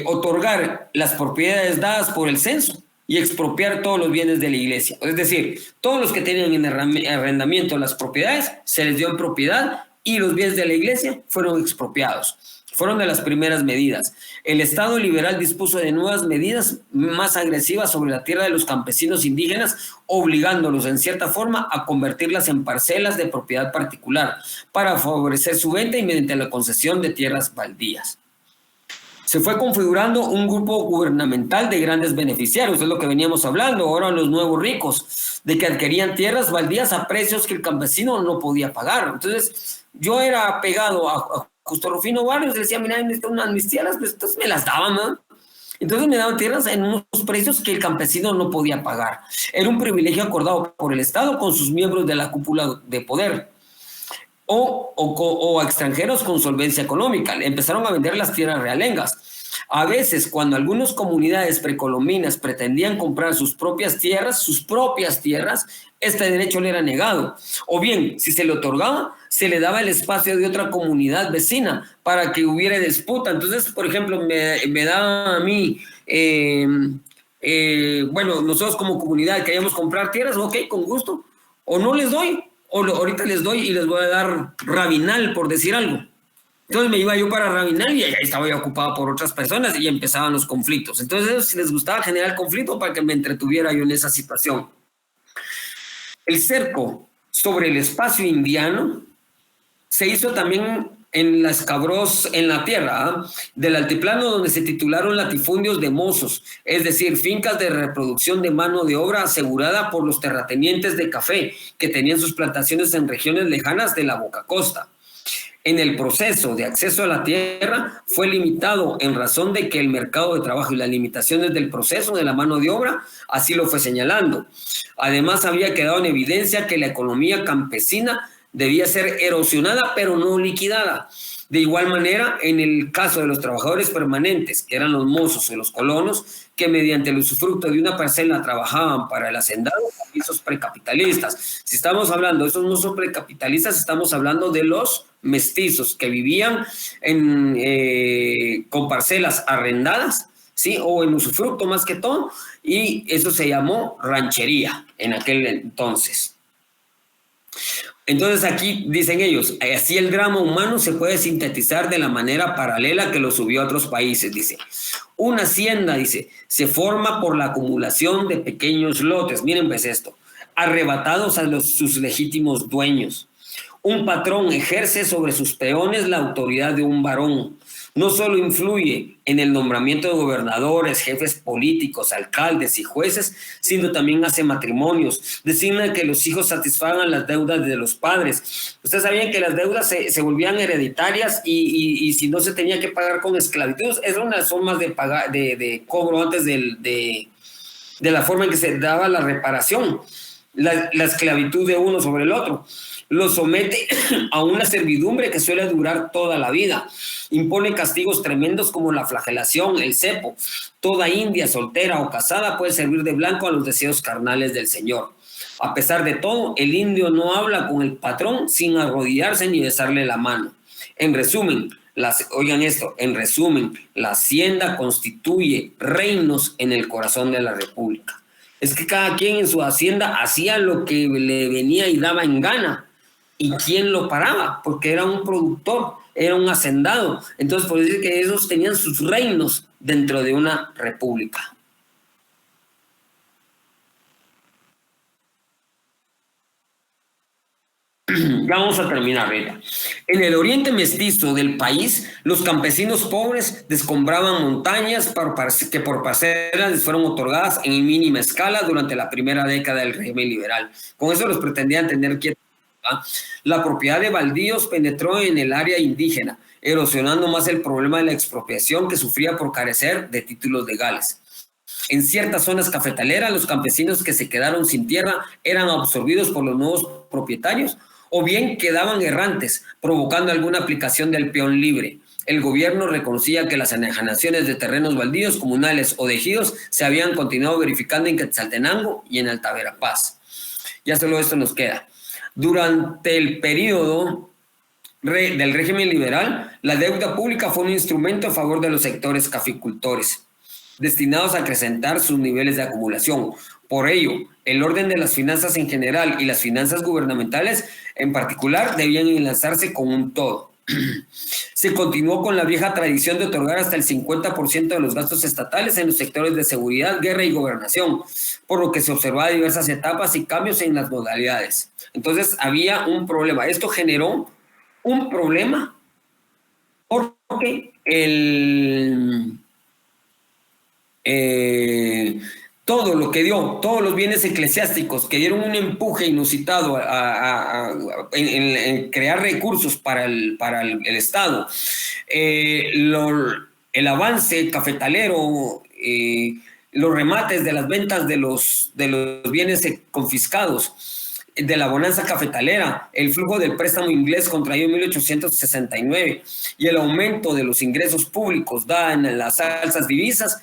S1: otorgar las propiedades dadas por el censo y expropiar todos los bienes de la iglesia. Es decir, todos los que tenían en arrendamiento las propiedades se les dio en propiedad y los bienes de la iglesia fueron expropiados. Fueron de las primeras medidas. El Estado liberal dispuso de nuevas medidas más agresivas sobre la tierra de los campesinos indígenas, obligándolos en cierta forma a convertirlas en parcelas de propiedad particular para favorecer su venta y mediante la concesión de tierras baldías. Se fue configurando un grupo gubernamental de grandes beneficiarios, es lo que veníamos hablando, ahora los nuevos ricos, de que adquirían tierras baldías a precios que el campesino no podía pagar. Entonces, yo era pegado a Justo Rufino Barrios, decía, mira, necesito una amnistía, entonces me las daban, ¿no? Entonces me daban tierras en unos precios que el campesino no podía pagar. Era un privilegio acordado por el Estado con sus miembros de la cúpula de poder o a extranjeros con solvencia económica. Empezaron a vender las tierras realengas. A veces, cuando algunas comunidades precolombinas pretendían comprar sus propias tierras, este derecho le era negado. O bien, si se le otorgaba, se le daba el espacio de otra comunidad vecina para que hubiera disputa. Entonces, por ejemplo, me da a mí, bueno, nosotros como comunidad queríamos comprar tierras, ok, con gusto. O no les doy, ahorita les doy y les voy a dar rabinal, por decir algo. Entonces me iba yo para rabinal y ahí estaba yo ocupado por otras personas y empezaban los conflictos. Entonces les gustaba generar conflicto para que me entretuviera yo en esa situación. El cerco sobre el espacio indiano se hizo también en las Cabros, en la tierra del altiplano, donde se titularon latifundios de mozos, es decir, fincas de reproducción de mano de obra asegurada por los terratenientes de café que tenían sus plantaciones en regiones lejanas de la Boca Costa. En el proceso de acceso a la tierra fue limitado en razón de que el mercado de trabajo y las limitaciones del proceso de la mano de obra así lo fue señalando. Además, había quedado en evidencia que la economía campesina debía ser erosionada, pero no liquidada. De igual manera, en el caso de los trabajadores permanentes, que eran los mozos o los colonos, que mediante el usufructo de una parcela trabajaban para el hacendado, esos precapitalistas. Si estamos hablando de esos mozos precapitalistas, estamos hablando de los mestizos que vivían con parcelas arrendadas, ¿sí? O en usufructo más que todo, y eso se llamó ranchería en aquel entonces. Entonces aquí dicen ellos, así el drama humano se puede sintetizar de la manera paralela que lo subió a otros países, dice. Una hacienda, dice, se forma por la acumulación de pequeños lotes, miren pues esto, arrebatados a sus legítimos dueños. Un patrón ejerce sobre sus peones la autoridad de un varón. No solo influye en el nombramiento de gobernadores, jefes políticos, alcaldes y jueces, sino también hace matrimonios. Designa que los hijos satisfagan las deudas de los padres. Ustedes sabían que las deudas se volvían hereditarias y si no se tenía que pagar con esclavitud, eran las formas de cobro antes de la forma en que se daba la reparación, la esclavitud de uno sobre el otro. Lo somete a una servidumbre que suele durar toda la vida. Impone castigos tremendos como la flagelación, el cepo. Toda india, soltera o casada, puede servir de blanco a los deseos carnales del Señor. A pesar de todo, el indio no habla con el patrón sin arrodillarse ni besarle la mano. En resumen, oigan esto, en resumen, la hacienda constituye reinos en el corazón de la república. Es que cada quien en su hacienda hacía lo que le venía y daba en gana. ¿Y quién lo paraba? Porque era un productor, era un hacendado. Entonces, por decir que ellos tenían sus reinos dentro de una república. Ya vamos a terminar, Rita. En el oriente mestizo del país, los campesinos pobres descombraban montañas que por parcelas les fueron otorgadas en mínima escala durante la primera década del régimen liberal. Con eso los pretendían tener quietos. La propiedad de baldíos penetró en el área indígena, erosionando más el problema de la expropiación que sufría por carecer de títulos legales. En ciertas zonas cafetaleras, los campesinos que se quedaron sin tierra eran absorbidos por los nuevos propietarios o bien quedaban errantes, provocando alguna aplicación del peón libre. El gobierno reconocía que las enajenaciones de terrenos baldíos, comunales o de ejidos se habían continuado verificando en Quetzaltenango y en Alta Verapaz. Ya solo esto nos queda. Durante el periodo del régimen liberal, la deuda pública fue un instrumento a favor de los sectores caficultores, destinados a acrecentar sus niveles de acumulación. Por ello, el orden de las finanzas en general y las finanzas gubernamentales en particular debían enlazarse con un todo. Se continuó con la vieja tradición de otorgar hasta el 50% de los gastos estatales en los sectores de seguridad, guerra y gobernación, por lo que se observaba diversas etapas y cambios en las modalidades. Entonces había un problema. Esto generó un problema porque todo lo que dio, todos los bienes eclesiásticos que dieron un empuje inusitado en crear recursos para el Estado, el avance cafetalero, los remates de las ventas de los bienes confiscados, de la bonanza cafetalera, el flujo del préstamo inglés contraído en 1869 y el aumento de los ingresos públicos dados en las alzas divisas.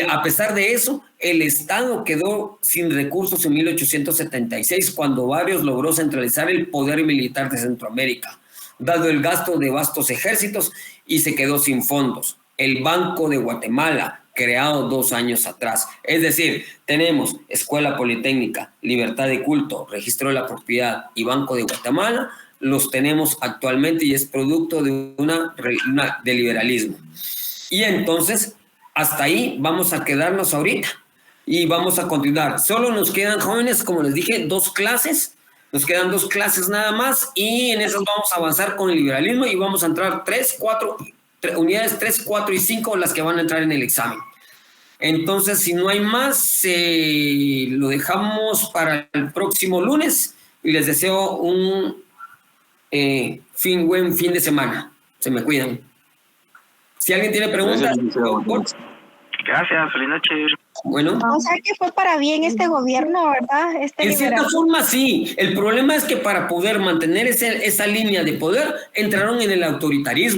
S1: A pesar de eso, el Estado quedó sin recursos en 1876 cuando Barrios logró centralizar el poder militar de Centroamérica, dado el gasto de vastos ejércitos, y se quedó sin fondos. El Banco de Guatemala, creado 2 años atrás. Es decir, tenemos Escuela Politécnica, Libertad de Culto, Registro de la Propiedad y Banco de Guatemala, los tenemos actualmente y es producto de de liberalismo. Y entonces, hasta ahí vamos a quedarnos ahorita y vamos a continuar. Solo nos quedan, jóvenes, como les dije, 2 clases. Nos quedan 2 clases nada más y en esas vamos a avanzar con el liberalismo y vamos a entrar unidades 3, 4 y 5 las que van a entrar en el examen. Entonces, si no hay más, lo dejamos para el próximo lunes y les deseo un buen fin de semana. Se me cuidan. Si alguien tiene preguntas,
S4: gracias, feliz noche.
S1: Bueno.
S2: O sea que fue para bien este gobierno, ¿verdad?
S1: En cierta forma sí. El problema es que para poder mantener esa línea de poder, entraron en el autoritarismo.